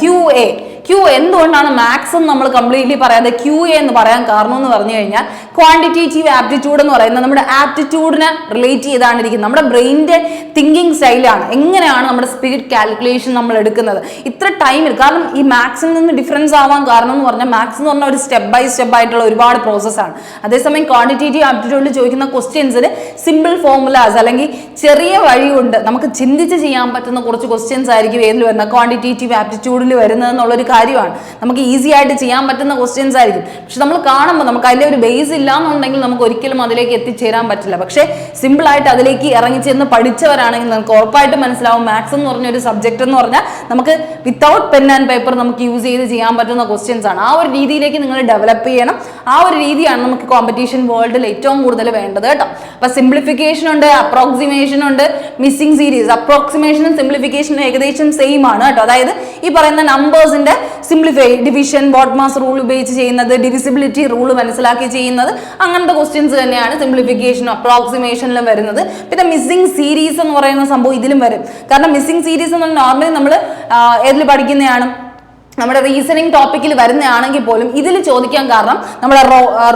ക്യു എന്തുകൊണ്ടാണ് മാത്സ് എന്ന് നമ്മൾ കംപ്ലീറ്റ്ലി പറയാതെ QA എന്ന് പറയാൻ കാരണം എന്ന് പറഞ്ഞു കഴിഞ്ഞാൽ ക്വാണ്ടിറ്റേറ്റീവ് ആപ്റ്റിറ്റ്യൂഡ് എന്ന് പറയുന്നത് നമ്മുടെ ആപ്റ്റിറ്റ്യൂഡിനെ റിലേറ്റ് ചെയ്താണ് ഇരിക്കുന്നത്. നമ്മുടെ ബ്രെയിനിന്റെ തിങ്കിങ് സ്റ്റൈലാണ്, എങ്ങനെയാണ് നമ്മുടെ സ്പീഡ് കാൽക്കുലേഷൻ നമ്മൾ എടുക്കുന്നത് ഇത്ര ടൈമിൽ. കാരണം ഈ മാത്സിൽ നിന്ന് ഡിഫറൻസ് ആവാൻ കാരണം എന്ന് പറഞ്ഞാൽ മാത്സ് എന്ന് പറഞ്ഞാൽ ഒരു സ്റ്റെപ്പ് ബൈ സ്റ്റെപ്പ് ആയിട്ടുള്ള ഒരുപാട് പ്രോസസ്സാണ്. അതേസമയം ക്വാണ്ടിറ്റേറ്റീവ് ആപ്റ്റിറ്റ്യൂഡിൽ ചോദിക്കുന്ന ക്വസ്റ്റ്യൻസിന് സിമ്പിൾ ഫോർമുലാസ് അല്ലെങ്കിൽ ചെറിയ വഴി കൊണ്ട് നമുക്ക് ചിന്തിച്ച് ചെയ്യാൻ പറ്റുന്ന കുറച്ച് ക്വസ്റ്റ്യൻസ് ആയിരിക്കും ഏതിൽ വരുന്നത്, ക്വാണ്ടിറ്റേറ്റീവ് ആപ്റ്റിറ്റ്യൂഡിൽ വരുന്നത് എന്നുള്ളൊരു കാര്യമാണ്. നമുക്ക് ഈസി ആയിട്ട് ചെയ്യാൻ പറ്റുന്ന ക്വസ്റ്റ്യൻസ് ആയിരിക്കും. പക്ഷെ നമ്മൾ കാണുമ്പോൾ നമുക്ക് അതിലെ ഒരു ബേസ് ഇല്ല എന്നുണ്ടെങ്കിൽ നമുക്ക് ഒരിക്കലും അതിലേക്ക് എത്തിച്ചേരാൻ പറ്റില്ല. പക്ഷേ സിമ്പിൾ ആയിട്ട് അതിലേക്ക് ഇറങ്ങിച്ചെന്ന് പഠിച്ചവരാണെങ്കിൽ നമുക്ക് ഉറപ്പായിട്ട് മനസ്സിലാവും മാത്സ് എന്ന് പറഞ്ഞ ഒരു സബ്ജക്ട് എന്ന് പറഞ്ഞാൽ നമുക്ക് വിത്തൗട്ട് പെൻ ആൻഡ് പേപ്പർ നമുക്ക് യൂസ് ചെയ്ത് ചെയ്യാൻ പറ്റുന്ന ക്വസ്റ്റ്യൻസ് ആണ്. ആ ഒരു രീതിയിലേക്ക് നിങ്ങൾ ഡെവലപ്പ് ചെയ്യണം. ആ ഒരു രീതിയാണ് നമുക്ക് കോമ്പറ്റീഷൻ വേൾഡിൽ ഏറ്റവും കൂടുതൽ വേണ്ടത് കേട്ടോ. അപ്പൊ സിംപ്ലിഫിക്കേഷൻ ഉണ്ട്, അപ്രോക്സിമേഷൻ ഉണ്ട്, മിസ്സിംഗ് സീരീസ്. അപ്രോക്സിമേഷനും സിംപ്ലിഫിക്കേഷനും ഏകദേശം സെയിം ആണ് കേട്ടോ. അതായത് ഈ പറയുന്ന നമ്പേഴ്സിന്റെ സിംപ്ലിഫൈ, ഡിവിഷൻ, ബോട്ട്മാസ് റൂൾ ഉപയോഗിച്ച് ചെയ്യുന്നത്, ഡിവിസിബിലിറ്റി റൂൾ മനസ്സിലാക്കി ചെയ്യുന്നത്, അങ്ങനത്തെ ക്വസ്റ്റ്യൻസ് തന്നെയാണ് സിംപ്ലിഫിക്കേഷനും അപ്രോക്സിമേഷനിലും വരുന്നത്. പിന്നെ മിസ്സിംഗ് സീരീസ് എന്ന് പറയുന്ന സംഭവം ഇതിലും വരും. കാരണം മിസ്സിംഗ് സീരീസ് എന്ന് നോർമലി നമ്മൾ ഏതിൽ പഠിക്കുന്നതാണ്, നമ്മുടെ റീസണിങ് ടോപ്പിക്കിൽ വരുന്നതാണെങ്കിൽ പോലും ഇതിൽ ചോദിക്കാൻ കാരണം നമ്മുടെ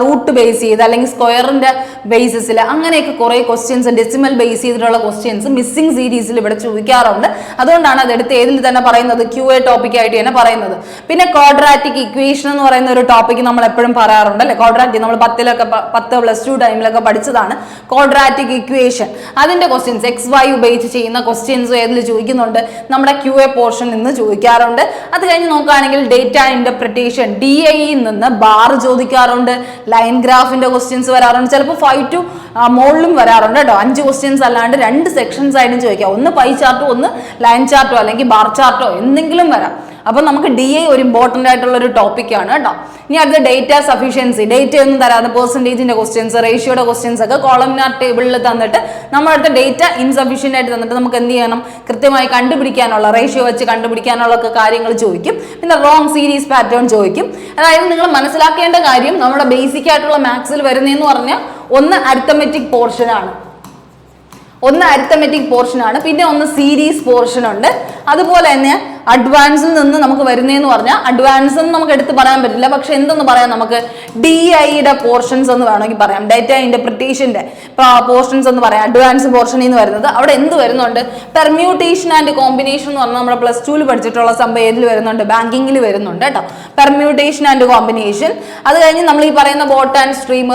റൂട്ട് ബേസ് ചെയ്ത് അല്ലെങ്കിൽ സ്ക്വയറിന്റെ ബേസിസിൽ അങ്ങനെയൊക്കെ കുറെ ക്വസ്റ്റ്യൻസ്, ഡെസിമൽ ബേസ് ചെയ്തിട്ടുള്ള ക്വസ്റ്റ്യൻസ് മിസ്സിംഗ് സീരീസിൽ ഇവിടെ ചോദിക്കാറുണ്ട്. അതുകൊണ്ടാണ് അതെടുത്ത് ഏതിൽ തന്നെ പറയുന്നത്, QA ടോപ്പിക് ആയിട്ട് തന്നെ പറയുന്നത്. പിന്നെ ക്വാഡ്രാറ്റിക് ഇക്വേഷൻ എന്ന് പറയുന്ന ഒരു ടോപ്പിക് നമ്മൾ എപ്പോഴും പറയാറുണ്ട് അല്ലെ. ക്വാഡ്രാറ്റിക് നമ്മൾ 10+2 ടൈമിലൊക്കെ പഠിച്ചതാണ് ക്വാഡ്രാറ്റിക് ഇക്വേഷൻ. അതിന്റെ ക്വസ്റ്റ്യൻസ് XY ഉപയോഗിച്ച് ചെയ്യുന്ന ക്വസ്റ്റ്യൻസ് ഏതിൽ ചോദിക്കുന്നുണ്ട്, നമ്മുടെ QA പോർഷനിൽ നിന്ന് ചോദിക്കാറുണ്ട്. അത് കഴിഞ്ഞ് നോക്കുകയാണെങ്കിൽ ഡേറ്റ ഇന്റർപ്രിറ്റേഷൻ DIE നിന്ന് ബാർ ചോദിക്കാറുണ്ട്. ലൈൻ ഗ്രാഫിന്റെ ക്വസ്റ്റ്യൻസ് വരാറുണ്ട്. ചിലപ്പോൾ 5 to മുകളിലും വരാറുണ്ട് കേട്ടോ. 5 ക്വസ്റ്റ്യൻസ് അല്ലാണ്ട് 2 സെക്ഷൻസ് ആയിട്ടും ചോദിക്കാം. ഒന്ന് പൈ ചാർട്ടോ, ഒന്ന് ലൈൻ ചാർട്ടോ അല്ലെങ്കിൽ ബാർ ചാർട്ടോ എന്തെങ്കിലും വരാം. അപ്പൊ നമുക്ക് DI ഒരു ഇമ്പോർട്ടന്റ് ആയിട്ടുള്ള ഒരു ടോപ്പിക്കാണ് കേട്ടോ. ഇനി അടുത്ത ഡേറ്റ സഫീഷ്യൻസി. ഡേറ്റ ഒന്നും തരാതെ പെർസെന്റേജിന്റെ ക്വസ്റ്റ്യൻസ്, റേഷ്യോയുടെ ക്വസ്റ്റ്യൻസ് ഒക്കെ കോളംനാർ ടേബിളിൽ തന്നിട്ട് നമ്മളടുത്ത ഡേറ്റ ഇൻസഫീഷ്യന്റ് ആയിട്ട് തന്നിട്ട് നമുക്ക് എന്ത് ചെയ്യണം, കൃത്യമായി കണ്ടുപിടിക്കാനുള്ള, റേഷ്യോ വെച്ച് കണ്ടുപിടിക്കാനുള്ള ഒക്കെ കാര്യങ്ങൾ ചോദിക്കും. പിന്നെ റോങ് സീരീസ് പാറ്റേൺ ചോദിക്കും. അതായത് നിങ്ങൾ മനസ്സിലാക്കേണ്ട കാര്യം നമ്മുടെ ബേസിക് ആയിട്ടുള്ള മാത്സിൽ വരുന്നതെന്ന് പറഞ്ഞാൽ ഒന്ന് അരിത്തമെറ്റിക് പോർഷൻ ആണ്, ഒന്ന് അരിത്തമെറ്റിക് പോർഷൻ ആണ്, പിന്നെ ഒന്ന് സീരീസ് പോർഷൻ ഉണ്ട്. അതുപോലെ തന്നെ അഡ്വാൻസിൽ നിന്ന് നമുക്ക് വരുന്നതെന്ന് പറഞ്ഞാൽ അഡ്വാൻസ് എന്ന് നമുക്ക് എടുത്ത് പറയാൻ പറ്റില്ല, പക്ഷെ എന്തെന്ന് പറയാം, നമുക്ക് DIയുടെ പോർഷൻസ് എന്ന് വേണമെങ്കിൽ പറയാം, ഡേറ്റ ഇന്റർപ്രിട്ടേഷന്റെ പോർഷൻസ് എന്ന് പറയാം. അഡ്വാൻസ് പോർഷനിൽ നിന്ന് വരുന്നത് അവിടെ എന്ത് വരുന്നുണ്ട്, പെർമ്യൂട്ടേഷൻ ആൻഡ് കോമ്പിനേഷൻ എന്ന് പറഞ്ഞാൽ നമ്മുടെ +2 പഠിച്ചിട്ടുള്ള സംഭവം ഏതിൽ വരുന്നുണ്ട്, ബാങ്കിങ്ങിൽ വരുന്നുണ്ട് കേട്ടോ, പെർമ്യൂട്ടേഷൻ ആൻഡ് കോമ്പിനേഷൻ. അത് കഴിഞ്ഞ് നമ്മൾ ഈ പറയുന്ന boat and stream,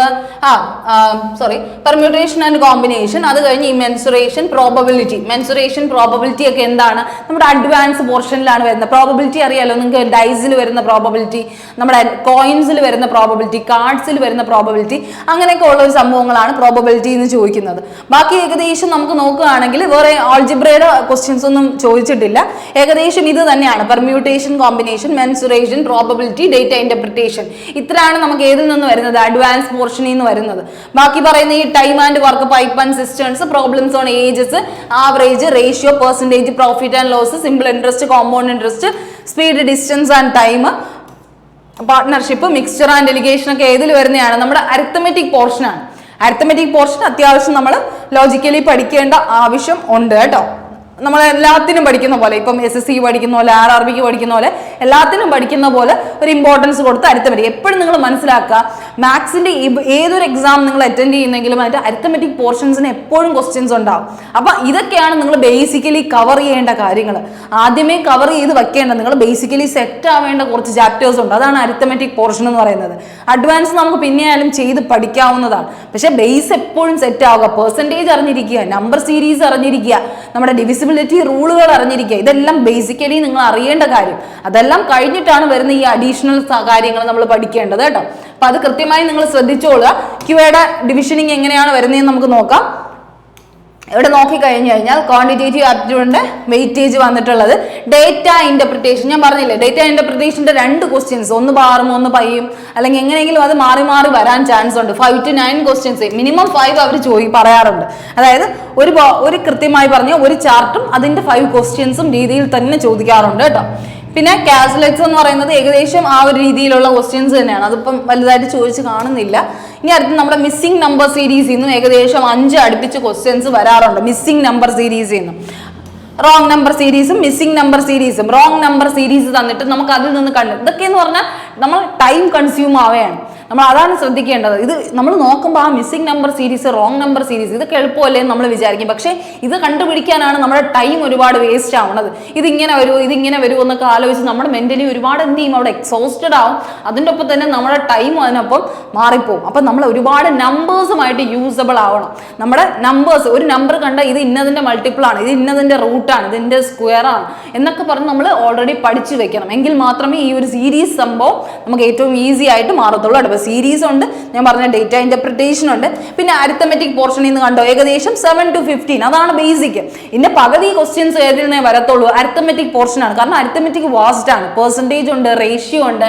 permutation and combination. അത് കഴിഞ്ഞ് ഈ മെൻസുറേഷൻ പ്രോബബിലിറ്റി ഒക്കെ എന്താണ്, നമ്മുടെ അഡ്വാൻസ് പോർഷനിലാണ് വരുന്നത്. പ്രോബബിലിറ്റി അറിയാലോ നിങ്ങൾക്ക്, ഡൈസിൽ വരുന്ന പ്രോബബിലിറ്റി, നമ്മുടെ കോയിൻസിൽ വരുന്ന പ്രോബബിലിറ്റി, കാർഡ്സിൽ വരുന്ന പ്രോബബിലിറ്റി, അങ്ങനെയൊക്കെ ഉള്ള ഒരു സംഭവങ്ങളാണ് പ്രോബബിലിറ്റി എന്ന് ചോദിക്കുന്നത്. ബാക്കി ഏകദേശം നമുക്ക് നോക്കുകയാണെങ്കിൽ വേറെ ആൾജിബ്രയുടെ ക്വസ്റ്റ്യൻസ് ഒന്നും ചോദിച്ചിട്ടില്ല. ഏകദേശം ഇത് തന്നെയാണ്, permutation, combination, mensuration, probability, data interpretation. ഇത്രയാണ് നമുക്ക് ഏതിൽ നിന്ന് വരുന്നത്, അഡ്വാൻസ് പോർഷനിൽ നിന്ന് വരുന്നത്. ബാക്കി പറയുന്ന ഈ time and work, pipe and cisterns, problems on ages, average, ratio, percentage, profit and loss, simple interest, compound interest, speed, distance and time, partnership, mixture and delegation ഒക്കെ ഏതിൽ വരുന്നതാണ്, നമ്മുടെ അരിത്തമെറ്റിക് പോർഷനാണ്. അരിത്തമെറ്റിക് പോർഷൻ അത്യാവശ്യം നമ്മൾ ലോജിക്കലി പഠിക്കേണ്ട ആവശ്യം ഉണ്ട് കേട്ടോ. നമ്മൾ എല്ലാത്തിനും പഠിക്കുന്ന പോലെ, ഇപ്പം SSC പഠിക്കുന്ന പോലെ, RRBക്ക് പഠിക്കുന്ന പോലെ, എല്ലാത്തിനും പഠിക്കുന്ന പോലെ ഒരു ഇമ്പോർട്ടൻസ് കൊടുത്ത് അരിത്തമെറ്റിക് എപ്പോഴും നിങ്ങൾ മനസ്സിലാക്കുക. മാത്സിന്റെ ഏതൊരു എക്സാം നിങ്ങൾ അറ്റൻഡ് ചെയ്യുന്നെങ്കിലും അതിന്റെ അരിത്തമെറ്റിക് പോർഷൻസിന് എപ്പോഴും ക്വസ്റ്റ്യൻസ് ഉണ്ടാവും. അപ്പൊ ഇതൊക്കെയാണ് നിങ്ങൾ ബേസിക്കലി കവർ ചെയ്യേണ്ട കാര്യങ്ങൾ. ആദ്യമേ കവർ ചെയ്ത് വെക്കേണ്ട, നിങ്ങൾ ബേസിക്കലി സെറ്റ് ആവേണ്ട കുറച്ച് ചാപ്റ്റേഴ്സ് ഉണ്ട്. അതാണ് അരിത്തമെറ്റിക് പോർഷൻ എന്ന് പറയുന്നത്. അഡ്വാൻസ് നമുക്ക് പിന്നെയാലും ചെയ്ത് പഠിക്കാവുന്നതാണ്, പക്ഷെ ബേസ് എപ്പോഴും സെറ്റ് ആവുക. പെർസെൻറ്റേജ് അറിഞ്ഞിരിക്കുക, നമ്പർ സീരീസ് അറിഞ്ഞിരിക്കുക, നമ്മുടെ ഡിവിസിബിലിറ്റി റൂളുകൾ അറിഞ്ഞിരിക്കുക. ഇതെല്ലാം ബേസിക്കലി നിങ്ങൾ അറിയേണ്ട കാര്യം. അതെല്ലാം കഴിഞ്ഞിട്ടാണ് വരുന്ന ഈ അഡീഷണൽ കാര്യങ്ങൾ നമ്മൾ പഠിക്കേണ്ടത് കേട്ടോ. അപ്പൊ അത് കൃത്യമായി നിങ്ങൾ ശ്രദ്ധിച്ചോളുക. ക്യൂയുടെ ഡിവിഷനിങ് എങ്ങനെയാണ് വരുന്നതെന്ന് നമുക്ക് നോക്കാം. ഇവിടെ നോക്കിക്കഴിഞ്ഞു കഴിഞ്ഞാൽ ക്വാണ്ടിറ്റേറ്റീവ് ആപ്റ്റിറ്റ്യൂഡിന്റെ വെയിറ്റേജ് വന്നിട്ടുള്ളത് ഡേറ്റ ഇന്റർപ്രിട്ടേഷൻ. ഞാൻ പറഞ്ഞില്ലേ, ഡേറ്റ ഇന്റർപ്രിട്ടേഷന്റെ 2 ക്വസ്റ്റ്യൻസ്, ഒന്ന് ബാറും ഒന്ന് പൈയും, അല്ലെങ്കിൽ എങ്ങനെയെങ്കിലും അത് മാറി മാറി വരാൻ ചാൻസ് ഉണ്ട്. 5 to 9 ക്വസ്റ്റ്യൻസ്, മിനിമം 5 അവർ പറയാറുണ്ട്. അതായത് ഒരു കൃത്യമായി പറഞ്ഞ ഒരു ചാർട്ടും അതിന്റെ 5 ക്വസ്റ്റ്യൻസും രീതിയിൽ തന്നെ ചോദിക്കാറുണ്ട് കേട്ടോ. പിന്നെ കാസ്ലെറ്റ്സ് എന്ന് പറയുന്നത് ഏകദേശം ആ ഒരു രീതിയിലുള്ള ക്വസ്റ്റ്യൻസ് തന്നെയാണ്, അതിപ്പം വലുതായിട്ട് ചോദിച്ച് കാണുന്നില്ല. ഇനി അടുത്ത് നമ്മുടെ മിസ്സിംഗ് നമ്പർ സീരീസിൽ നിന്നും ഏകദേശം 5 അടുപ്പിച്ച് ക്വസ്റ്റ്യൻസ് വരാറുണ്ട്. മിസ്സിംഗ് നമ്പർ സീരീസിൽ നിന്നും റോങ് നമ്പർ സീരീസും മിസ്സിംഗ് നമ്പർ സീരീസും. റോങ് നമ്പർ സീരീസ് തന്നിട്ട് നമുക്ക് അതിൽ നിന്ന് ഇതൊക്കെ എന്ന് പറഞ്ഞാൽ നമ്മൾ ടൈം കൺസ്യൂം ആവുകയാണ്. നമ്മൾ അതാണ് ശ്രദ്ധിക്കേണ്ടത്. ഇത് നമ്മൾ നോക്കുമ്പോൾ ആ missing number series, wrong number series, ഇതൊക്കെ എളുപ്പമല്ലേ എന്ന് നമ്മൾ വിചാരിക്കും. പക്ഷേ ഇത് കണ്ടുപിടിക്കാനാണ് നമ്മുടെ ടൈം ഒരുപാട് വേസ്റ്റ് ആവുന്നത്. ഇതിങ്ങനെ വരുമോ എന്നൊക്കെ ആലോചിച്ച് നമ്മുടെ മെന്റലി ഒരുപാട് എന്ത് ചെയ്യും, അവിടെ എക്സോസ്റ്റഡ് ആവും. അതിൻ്റെ ഒപ്പം തന്നെ നമ്മുടെ ടൈം അതിനൊപ്പം മാറിപ്പോവും. അപ്പം നമ്മൾ ഒരുപാട് നമ്പേഴ്സുമായിട്ട് യൂസബിൾ ആവണം. നമ്മുടെ നമ്പേഴ്സ്, ഒരു നമ്പർ കണ്ട ഇത് ഇന്നതിൻ്റെ മൾട്ടിപ്പിൾ ആണ്, ഇത് ഇന്നതിൻ്റെ റൂട്ടാണ്, ഇതിൻ്റെ സ്ക്വയർ ആണ് എന്നൊക്കെ പറഞ്ഞ് നമ്മൾ ഓൾറെഡി പഠിച്ചു വെക്കണം. എങ്കിൽ മാത്രമേ ഈ ഒരു സീരീസ് സംഭവം നമുക്ക് ഏറ്റവും ഈസി ആയിട്ട് മാറത്തുള്ളൂ. സീരീസ് ഉണ്ട്, ഞാൻ പറഞ്ഞ ഡേറ്റ ഇന്റർപ്രിട്ടേഷൻ ഉണ്ട്, പിന്നെ അരിത്തമെറ്റിക് പോർഷനിൽ നിന്ന് കണ്ടോ ഏകദേശം 7 to 15, അതാണ് ബേസിക്. ഇതിന്റെ പകുതി ക്വസ്റ്റ്യൻസ് ഏതിൽ നിന്നേ വരത്തുള്ളൂ, അരിത്തമെറ്റിക് പോർഷൻ ആണ്. കാരണം അരിത്തമെറ്റിക് വാസ്റ്റ് ആണ്. പെർസെൻറ്റേജ് ഉണ്ട്, റേഷ്യോ ഉണ്ട്,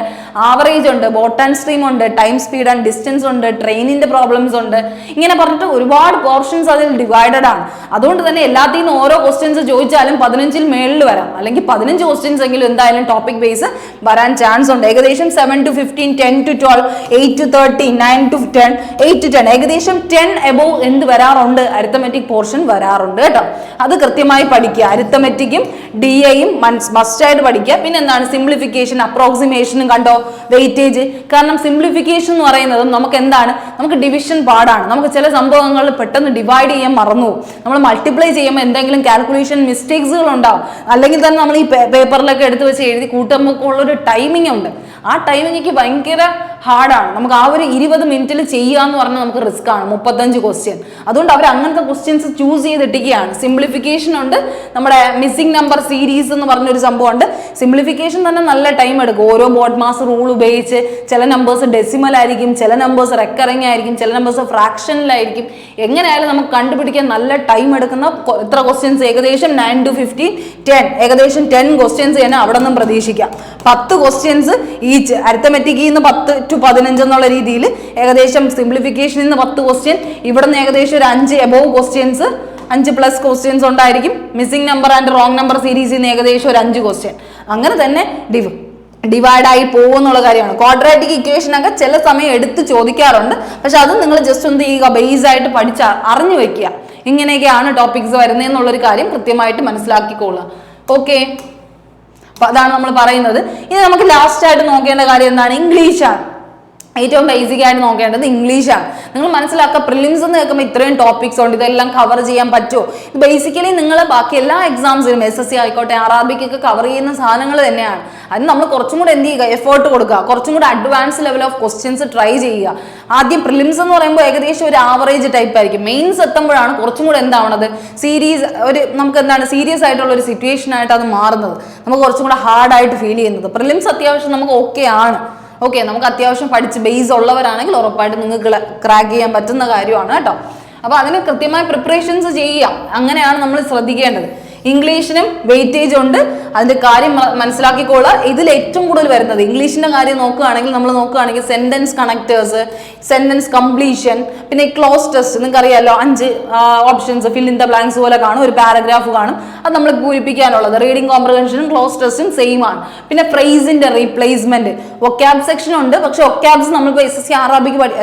ആവറേജ് ഉണ്ട്, ബോട്ട് ആൻഡ് സ്ട്രീം ഉണ്ട്, ടൈം, സ്പീഡ് ആൻഡ് ഡിസ്റ്റൻസ് ഉണ്ട്, ട്രെയിനിന്റെ പ്രോബ്ലംസ് ഉണ്ട്, ഇങ്ങനെ പറഞ്ഞിട്ട് ഒരുപാട് പോർഷൻസ് അതിൽ ഡിവൈഡഡ് ആണ്. അതുകൊണ്ട് തന്നെ എല്ലാത്തിൽ നിന്നും ഓരോ ക്വസ്റ്റ്യൻസ് ചോദിച്ചാലും 15ൽ മേളിൽ വരാം, അല്ലെങ്കിൽ 15 ക്വസ്റ്റ്യൻസ് എങ്കിലും എന്തായാലും ടോപ്പിക് ബേസ് വരാൻ ചാൻസ് ഉണ്ട്. ഏകദേശം 7 to 15, 10 to 12, 8 to 13, 9 to 10, 8 to 10, ഏകദേശം 10 എബോവ് എന്ത് വരാറുണ്ട്, അരിത്തമെറ്റിക് പോർഷൻ വരാറുണ്ട് കേട്ടോ. അത് കൃത്യമായി പഠിക്കുക. അരിത്തമെറ്റിക്കും DIയും മസ്റ്റായിട്ട് പഠിക്കുക. പിന്നെ എന്താണ് സിംപ്ലിഫിക്കേഷൻ, അപ്രോക്സിമേഷനും കണ്ടോ, വെയിറ്റേജ്. കാരണം സിംപ്ലിഫിക്കേഷൻ എന്ന് പറയുന്നത് നമുക്ക് എന്താണ്, നമുക്ക് ഡിവിഷൻ പാടാണ്. നമുക്ക് ചില സംഭവങ്ങൾ പെട്ടെന്ന് ഡിവൈഡ് ചെയ്യാൻ മറന്നു പോകും. നമ്മൾ മൾട്ടിപ്ലൈ ചെയ്യുമ്പോൾ എന്തെങ്കിലും കാൽക്കുലേഷൻ മിസ്റ്റേക്സുകൾ ഉണ്ടാവും. അല്ലെങ്കിൽ തന്നെ നമ്മൾ ഈ പേപ്പറിലൊക്കെ എടുത്ത് വെച്ച് എഴുതി കൂട്ടുമ്പോൾ ഉള്ളൊരു ടൈമിംഗ് ഉണ്ട്. ആ ടൈമിംഗ് ഭയങ്കര ഹാർഡാണ്. നമുക്ക് ആ ഒരു 20 മിനിറ്റിൽ ചെയ്യാന്ന് പറഞ്ഞാൽ നമുക്ക് റിസ്ക് ആണ്, 35 ക്വസ്റ്റ്യൻ. അതുകൊണ്ട് അവർ അങ്ങനത്തെ ക്വസ്റ്റ്യൻസ് ചൂസ് ചെയ്തിട്ടിരിക്കുകയാണ്. സിംപ്ലിഫിക്കേഷൻ ഉണ്ട്, നമ്മുടെ മിസ്സിംഗ് നമ്പർ സീരീസ് എന്ന് പറഞ്ഞൊരു സംഭവമുണ്ട്. സിംപ്ലിഫിക്കേഷൻ തന്നെ നല്ല ടൈം എടുക്കും. ഓരോ ബോട്ട് മാസ് റൂൾ ഉപയോഗിച്ച് ചില നമ്പേഴ്സ് ഡെസിമൽ ആയിരിക്കും, ചില നമ്പേഴ്സ് റെക്കറിങ് ആയിരിക്കും, ചില നമ്പേഴ്സ് ഫ്രാക്ഷനിലായിരിക്കും. എങ്ങനെയായാലും നമുക്ക് കണ്ടുപിടിക്കാൻ നല്ല ടൈം എടുക്കുന്ന എത്ര ക്വസ്റ്റ്യൻസ്, ഏകദേശം 9 to 15, 10, ഏകദേശം 10 ക്വസ്റ്റ്യൻസ് തന്നെ അവിടെ നിന്നും പ്രതീക്ഷിക്കാം. 10 ക്വസ്റ്റ്യൻസ് ഈച്ച്. അരിത്തമെറ്റിക്കിൽ നിന്ന് 10 to 15 എന്നുള്ള രീതിയിൽ ഏകദേശം സിംപ്ലിഫിക്കേഷനിൽ നിന്ന് 10 ക്വസ്റ്റ്യൻ, ഇവിടെ നിന്ന് ഏകദേശം ഒരു 5 എബോവ് ക്വസ്റ്റ്യൻസ്, 5+ ക്വസ്റ്റ്യൻസ് ഉണ്ടായിരിക്കും. Missing number and wrong number സീരീസിൽ നിന്ന് ഏകദേശം ഒരു 5 ക്വസ്റ്റ്യൻ. അങ്ങനെ തന്നെ ഡിവൈഡായി പോകുന്നുള്ള കാര്യമാണ്. ക്വാഡ്രാറ്റിക് ഇക്വേഷൻ ഒക്കെ ചില സമയം എടുത്ത് ചോദിക്കാറുണ്ട്. പക്ഷെ അത് നിങ്ങൾ ജസ്റ്റ് ഒന്ന് ചെയ്യുക, ബേസ് ആയിട്ട് അറിഞ്ഞു വെക്കുക. ഇങ്ങനെയൊക്കെയാണ് ടോപ്പിക്സ് വരുന്നത് എന്നുള്ളൊരു കാര്യം കൃത്യമായിട്ട് മനസ്സിലാക്കിക്കൊള്ളുക. ഓക്കെ, അപ്പൊ അതാണ് നമ്മൾ പറയുന്നത്. ഇനി നമുക്ക് ലാസ്റ്റ് ആയിട്ട് നോക്കേണ്ട കാര്യം എന്താണ്? ഇംഗ്ലീഷാണ്. ഏറ്റവും ബേസിക് ആയിട്ട് നോക്കേണ്ടത് ഇംഗ്ലീഷാണ്. നിങ്ങൾ മനസ്സിലാക്കുക, പ്രിലിംസ് എന്ന് കേൾക്കുമ്പോൾ ഇത്രയും ടോപ്പിക്സ് ഉണ്ട്, ഇതെല്ലാം കവർ ചെയ്യാൻ പറ്റുമോ? ഇത് ബേസിക്കലി നിങ്ങൾ ബാക്കി എല്ലാ എക്സാംസിനും SSC ആയിക്കോട്ടെ RRBക്കൊക്കെ കവർ ചെയ്യുന്ന സാധനങ്ങൾ തന്നെയാണ്. അതിന് നമ്മൾ കുറച്ചും കൂടെ എന്ത് ചെയ്യുക, എഫേർട്ട് കൊടുക്കുക, കുറച്ചും കൂടെ advance level of questions try ചെയ്യുക. ആദ്യം പ്രിലിംസ് എന്ന് പറയുമ്പോൾ ഏകദേശം ഒരു ആവറേജ് ടൈപ്പ് ആയിരിക്കും. മെയിൻസ് എത്തുമ്പോഴാണ് കുറച്ചും കൂടെ എന്താവണത്, നമുക്ക് എന്താണ് സീരിയസ് ആയിട്ടുള്ള ഒരു സിറ്റുവേഷൻ ആയിട്ട് അത് മാറുന്നത്, നമുക്ക് കുറച്ചും കൂടെ ഹാർഡായിട്ട് ഫീൽ ചെയ്യുന്നത്. പ്രിലിംസ് അത്യാവശ്യം നമുക്ക് ഓക്കെ ആണ്. ഓക്കെ, നമുക്ക് അത്യാവശ്യം പഠിച്ച് ബേസ് ഉള്ളവരാണെങ്കിൽ ഉറപ്പായിട്ട് നിങ്ങൾക്ക് ക്രാക്ക് ചെയ്യാൻ പറ്റുന്ന കാര്യമാണ് കേട്ടോ. അപ്പൊ അതിന് കൃത്യമായ പ്രിപ്പറേഷൻസ് ചെയ്യുക, അങ്ങനെയാണ് നമ്മൾ ശ്രദ്ധിക്കേണ്ടത്. ഇംഗ്ലീഷിനും വെയിറ്റേജ് ഉണ്ട്, അതിന്റെ കാര്യം മനസ്സിലാക്കിക്കോളുക. ഇതിൽ ഏറ്റവും കൂടുതൽ വരുന്നത് ഇംഗ്ലീഷിന്റെ കാര്യം നോക്കുകയാണെങ്കിൽ സെന്റൻസ് കണക്ടേഴ്സ്, സെന്റൻസ് കംപ്ലീഷൻ, പിന്നെ ക്ലോസ് ടെസ്റ്റ്. നിങ്ങൾക്ക് അറിയാമല്ലോ, 5 options fill in the blanks പോലെ കാണും, ഒരു പാരഗ്രാഫ് കാണും, അത് നമ്മൾ പൂരിപ്പിക്കാനുള്ളത്. റീഡിംഗ് കോംപ്രഹെൻഷനും ക്ലോസ് ടെസ്റ്റും സെയിം ആണ്. പിന്നെ ഫ്രേസിന്റെ റീപ്ലേസ്മെന്റ്, ഒക്കാബ് സെക്ഷൻ ഉണ്ട്. പക്ഷെ ഒക്കാബ്സ് നമ്മളിപ്പോൾ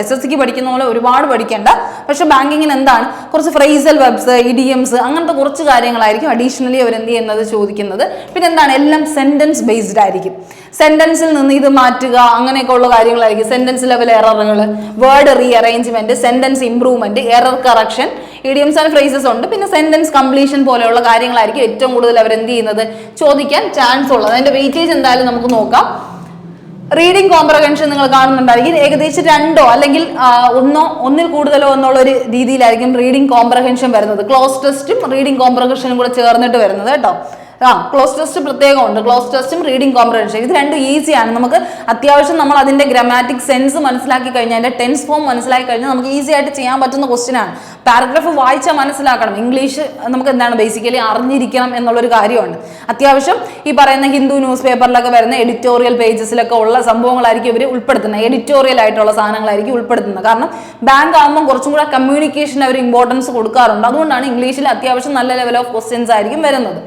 SSCക്ക് പഠിക്കുന്ന പോലെ ഒരുപാട് പഠിക്കേണ്ട. പക്ഷെ ബാങ്കിങ്ങിന് എന്താണ്, കുറച്ച് ഫ്രേസൽ വെബ്സ്, ഇഡിയംസ്, അങ്ങനത്തെ കുറച്ച് കാര്യങ്ങളായിരിക്കും അഡീഷണലി അവർ എന്ത് ചെയ്യുന്നത് ചോദിക്കുന്നത്. പിന്നെ എന്താണ്, എല്ലാം സെന്റൻസ് ബേസ്ഡ് ആയിരിക്കും. സെന്റൻസിൽ നിന്ന് ഇത് മാറ്റുക, അങ്ങനെയൊക്കെ ഉള്ള കാര്യങ്ങളായിരിക്കും. സെന്റൻസ് ലെവൽ എററുകൾ, word rearrangement, sentence improvement, error correction, idioms and phrases ഉണ്ട്. പിന്നെ സെന്റൻസ് കംപ്ലീഷൻ പോലെയുള്ള കാര്യങ്ങളായിരിക്കും ഏറ്റവും കൂടുതൽ അവർ എന്ത് ചെയ്യുന്നത് ചോദിക്കാൻ ചാൻസ് ഉള്ളത്. അതിന്റെ വെയിറ്റേജ് എന്തായാലും നമുക്ക് നോക്കാം. റീഡിംഗ് കോംപ്രഹെൻഷൻ നിങ്ങൾ കാണുന്നുണ്ടായിരിക്കും, ഏകദേശം 2 അല്ലെങ്കിൽ 1 കൂടുതലോ എന്നുള്ള ഒരു രീതിയിലായിരിക്കും റീഡിംഗ് കോംപ്രഹെൻഷൻ വരുന്നത്. ക്ലോസ് ടെസ്റ്റും റീഡിംഗ് കോംപ്രഹെൻഷനും കൂടെ ചേർന്നിട്ട് വരുന്നത് കേട്ടോ. ക്ലോസ് ടെസ്റ്റ് പ്രത്യേകം ഉണ്ട്. ക്ലോസ് ടെസ്റ്റും റീഡിംഗ് കോംപ്രഹെൻഷൻ ഇത് രണ്ടും ഈസിയാണ്. നമുക്ക് അത്യാവശ്യം നമ്മൾ അതിന്റെ ഗ്രാമാറ്റിക് സെൻസ് മനസ്സിലാക്കി കഴിഞ്ഞാൽ, അതിന്റെ ടെൻസ് ഫോം മനസ്സിലാക്കി കഴിഞ്ഞാൽ നമുക്ക് ഈസി ആയിട്ട് ചെയ്യാൻ പറ്റുന്ന ക്വസ്റ്റ്യൻ ആണ്. പാരഗ്രാഫ് വായിച്ചാൽ മനസ്സിലാക്കണം. ഇംഗ്ലീഷ് നമുക്ക് എന്താണ് ബേസിക്കലി അറിഞ്ഞിരിക്കണം എന്നുള്ളൊരു കാര്യമുണ്ട്. അത്യാവശ്യം ഈ പറയുന്ന ഹിന്ദു ന്യൂസ് പേപ്പറിലൊക്കെ വരുന്ന എഡിറ്റോറിയൽ പേജസിലൊക്കെ ഉള്ള സംഭവങ്ങളായിരിക്കും ഇവർ ഉൾപ്പെടുത്തുന്നത്. എഡിറ്റോറിയൽ ആയിട്ടുള്ള സാധനങ്ങളായിരിക്കും ഉൾപ്പെടുത്തുന്നത്. കാരണം ബാങ്ക് ആകുമ്പോൾ കുറച്ചും കൂടെ കമ്മ്യൂണിക്കേഷൻ അവർ ഇമ്പോർട്ടൻസ് കൊടുക്കാറുണ്ട്. അതുകൊണ്ടാണ് ഇംഗ്ലീഷിൽ അത്യാവശ്യം നല്ല ലെവൽ ഓഫ് ക്വസ്റ്റ്യൻസ് ആയിരിക്കും വരുന്നത്.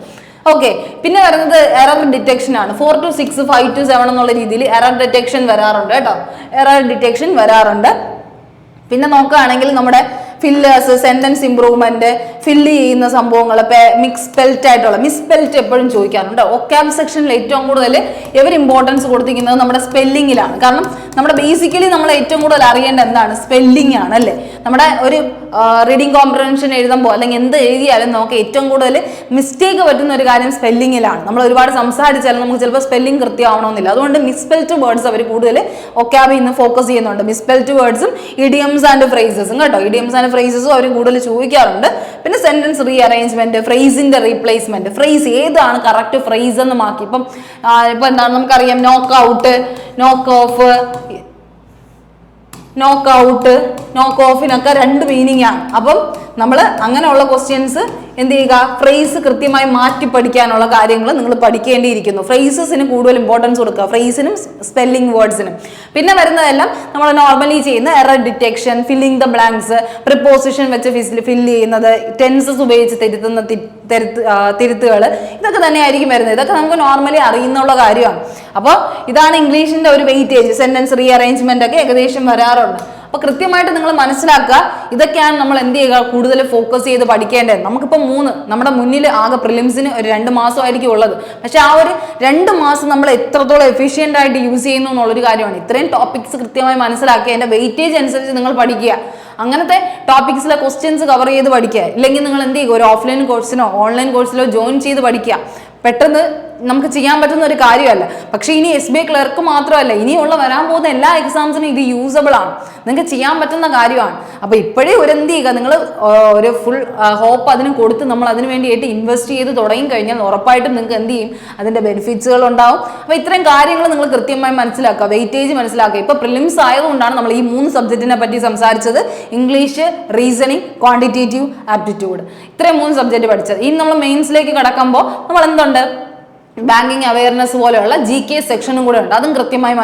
ഓക്കെ, പിന്നെ വരുന്നത് എറർ ഡിറ്റക്ഷൻ ആണ്. 4 to 6, 5 to 7 എന്നുള്ള രീതിയിൽ എറർ ഡിറ്റക്ഷൻ വരാറുണ്ട് കേട്ടോ. എറർ ഡിറ്റക്ഷൻ വരാറുണ്ട്. പിന്നെ നോക്കുകയാണെങ്കിൽ നമ്മുടെ ഫില്ലേഴ്സ്, സെന്റൻസ് ഇംപ്രൂവ്മെന്റ്, ഫില്ല് ചെയ്യുന്ന സംഭവങ്ങൾ, മിസ്പെൽറ്റ് ആയിട്ടുള്ള മിസ്പെൽറ്റ് എപ്പോഴും ചോദിക്കാറുണ്ട്. ഒക്കാബ് സെക്ഷനിൽ ഏറ്റവും കൂടുതൽ ഇവർ ഇമ്പോർട്ടൻസ് കൊടുത്തിരിക്കുന്നത് നമ്മുടെ സ്പെല്ലിങ്ങിലാണ്. കാരണം നമ്മുടെ ബേസിക്കലി നമ്മൾ ഏറ്റവും കൂടുതൽ അറിയേണ്ട എന്താണ്, സ്പെല്ലിംഗ് ആണ് അല്ലേ. നമ്മുടെ ഒരു റീഡിംഗ് കോംപ്രഹെൻഷൻ എഴുതുമ്പോൾ അല്ലെങ്കിൽ എന്ത് എഴുതിയാലും നമുക്ക് ഏറ്റവും കൂടുതൽ മിസ്റ്റേക്ക് പറ്റുന്ന ഒരു കാര്യം സ്പെല്ലിങ്ങിലാണ്. നമ്മൾ ഒരുപാട് സംസാരിച്ചാലും നമുക്ക് ചിലപ്പോൾ സ്പെല്ലിംഗ് കൃത്യമാവണമെന്നില്ല. അതുകൊണ്ട് മിസ്പെൽറ്റ് വേർഡ്സ് അവർ കൂടുതൽ ഒക്കാബിൽ നിന്ന് ഫോക്കസ് ചെയ്യുന്നുണ്ട്. മിസ്പെൽറ്റ് വേർഡ്സും ഇഡിയംസ് ആൻഡ് ഫ്രേസസും കേട്ടോ. ഇഡിയംസ് ആൻഡ് ഫ്രേസസും അവർ കൂടുതൽ ചോദിക്കാറുണ്ട്. പിന്നെ സെന്റൻസ് റീഅറേഞ്ച്മെന്റ്, ഫ്രേസിന്റെ റീപ്ലേസ്മെന്റ്, ഫ്രേസ് ഏതാണ് കറക്റ്റ് ഫ്രേസ് എന്ന് മാക്കി. ഇപ്പൊ എന്താണ് നമുക്കറിയാം, നോക്ക് ഔട്ട്, നോക്ക് ഓഫ്, നോക്ക് ഔട്ട്, നോക്ക് ഓഫിനൊക്കെ 2 മീനിങ് ആണ്. അപ്പം നമ്മൾ അങ്ങനെയുള്ള ക്വസ്റ്റ്യൻസ് എന്ത് ചെയ്യുക, ഫ്രേസ് കൃത്യമായി മാറ്റി പഠിക്കാനുള്ള കാര്യങ്ങൾ നിങ്ങൾ പഠിക്കേണ്ടിയിരിക്കുന്നു. ഫ്രേസസിന് കൂടുതൽ ഇമ്പോർട്ടൻസ് കൊടുക്കുക, ഫ്രേസിനും സ്പെല്ലിംഗ് വേർഡ്സിനും. പിന്നെ വരുന്നതെല്ലാം നമ്മൾ നോർമലി ചെയ്യുന്ന error detection, filling the blanks, preposition വെച്ച് ഫില്ല് ചെയ്യുന്നത്, ടെൻസസ് ഉപയോഗിച്ച് തിരുത്തുകൾ, ഇതൊക്കെ തന്നെയായിരിക്കും വരുന്നത്. ഇതൊക്കെ നമുക്ക് നോർമലി അറിയുന്നുള്ള കാര്യമാണ്. അപ്പോൾ ഇതാണ് ഇംഗ്ലീഷിന്റെ ഒരു വെയിറ്റേജ്. സെന്റൻസ് റീഅറേഞ്ച്മെന്റ് ഒക്കെ ഏകദേശം വരാറുണ്ട്. അപ്പൊ കൃത്യമായിട്ട് നിങ്ങൾ മനസ്സിലാക്കുക, ഇതൊക്കെയാണ് നമ്മൾ എന്ത് ചെയ്യുക കൂടുതൽ ഫോക്കസ് ചെയ്ത് പഠിക്കേണ്ടത്. നമുക്കിപ്പോൾ നമ്മുടെ മുന്നിൽ ആകെ പ്രിലിംസിന് ഒരു 2 മാസമായിരിക്കും ഉള്ളത്. പക്ഷെ ആ ഒരു 2 മാസം നമ്മൾ എത്രത്തോളം എഫിഷ്യൻ്റ് ആയിട്ട് യൂസ് ചെയ്യുന്നു എന്നുള്ളൊരു കാര്യമാണ്. ഇത്രയും ടോപ്പിക്സ് കൃത്യമായി മനസ്സിലാക്കി അതിന്റെ വെയിറ്റേജ് അനുസരിച്ച് നിങ്ങൾ പഠിക്കുക. അങ്ങനത്തെ ടോപ്പിക്സിലെ ക്വസ്റ്റ്യൻസ് കവർ ചെയ്ത് പഠിക്കുക. ഇല്ലെങ്കിൽ നിങ്ങൾ എന്ത് ചെയ്യുക, ഒരു ഓഫ്ലൈൻ കോഴ്സിനോ ഓൺലൈൻ കോഴ്സിലോ ജോയിൻ ചെയ്ത് പഠിക്കുക. പെട്ടെന്ന് നമുക്ക് ചെയ്യാൻ പറ്റുന്ന ഒരു കാര്യമല്ല. പക്ഷേ ഇനി SBI ക്ലർക്ക് മാത്രമല്ല, ഇനിയുള്ള വരാൻ പോകുന്ന എല്ലാ എക്സാംസിനും ഇത് യൂസബിൾ ആണ്, നിങ്ങൾക്ക് ചെയ്യാൻ പറ്റുന്ന കാര്യമാണ്. അപ്പോൾ ഇപ്പോഴേ ഒരു എന്ത് ചെയ്യുക, നിങ്ങൾ ഒരു ഫുൾ ഹോപ്പ് അതിന് കൊടുത്ത് നമ്മൾ അതിന് വേണ്ടിയിട്ട് ഇൻവെസ്റ്റ് ചെയ്ത് തുടങ്ങി കഴിഞ്ഞാൽ ഉറപ്പായിട്ടും നിങ്ങൾക്ക് എന്ത് ചെയ്യും, അതിൻ്റെ ബെനിഫിറ്റ്സുകൾ ഉണ്ടാവും. അപ്പോൾ ഇത്രയും കാര്യങ്ങൾ നിങ്ങൾ കൃത്യമായി മനസ്സിലാക്കുക, വെയിറ്റേജ് മനസ്സിലാക്കുക. ഇപ്പോൾ പ്രിലിംസ് ആയതുകൊണ്ടാണ് നമ്മൾ ഈ 3 സബ്ജക്റ്റിനെ പറ്റി സംസാരിച്ചത്. ഇംഗ്ലീഷ്, റീസണിങ്, ക്വാണ്ടിറ്റേറ്റീവ് ആപ്റ്റിറ്റ്യൂഡ്, ഇത്രയും 3 സബ്ജക്റ്റ് പഠിച്ചത്. ഇനി നമ്മൾ മെയിൻസിലേക്ക് കടക്കുമ്പോൾ നമ്മൾ എന്തുണ്ട്, ബാങ്കിങ് അവയർനെസ് പോലെയുള്ള GK സെക്ഷനും കൂടെ ഉണ്ട്. അതും കൃത്യമായി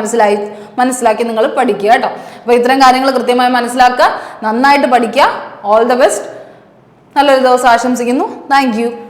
മനസ്സിലാക്കി നിങ്ങൾ പഠിക്കുക കേട്ടോ. അപ്പോൾ ഇത്തരം കാര്യങ്ങൾ കൃത്യമായി മനസ്സിലാക്കുക, നന്നായിട്ട് പഠിക്കുക. All the best. നല്ലൊരു ദിവസം ആശംസിക്കുന്നു. Thank you.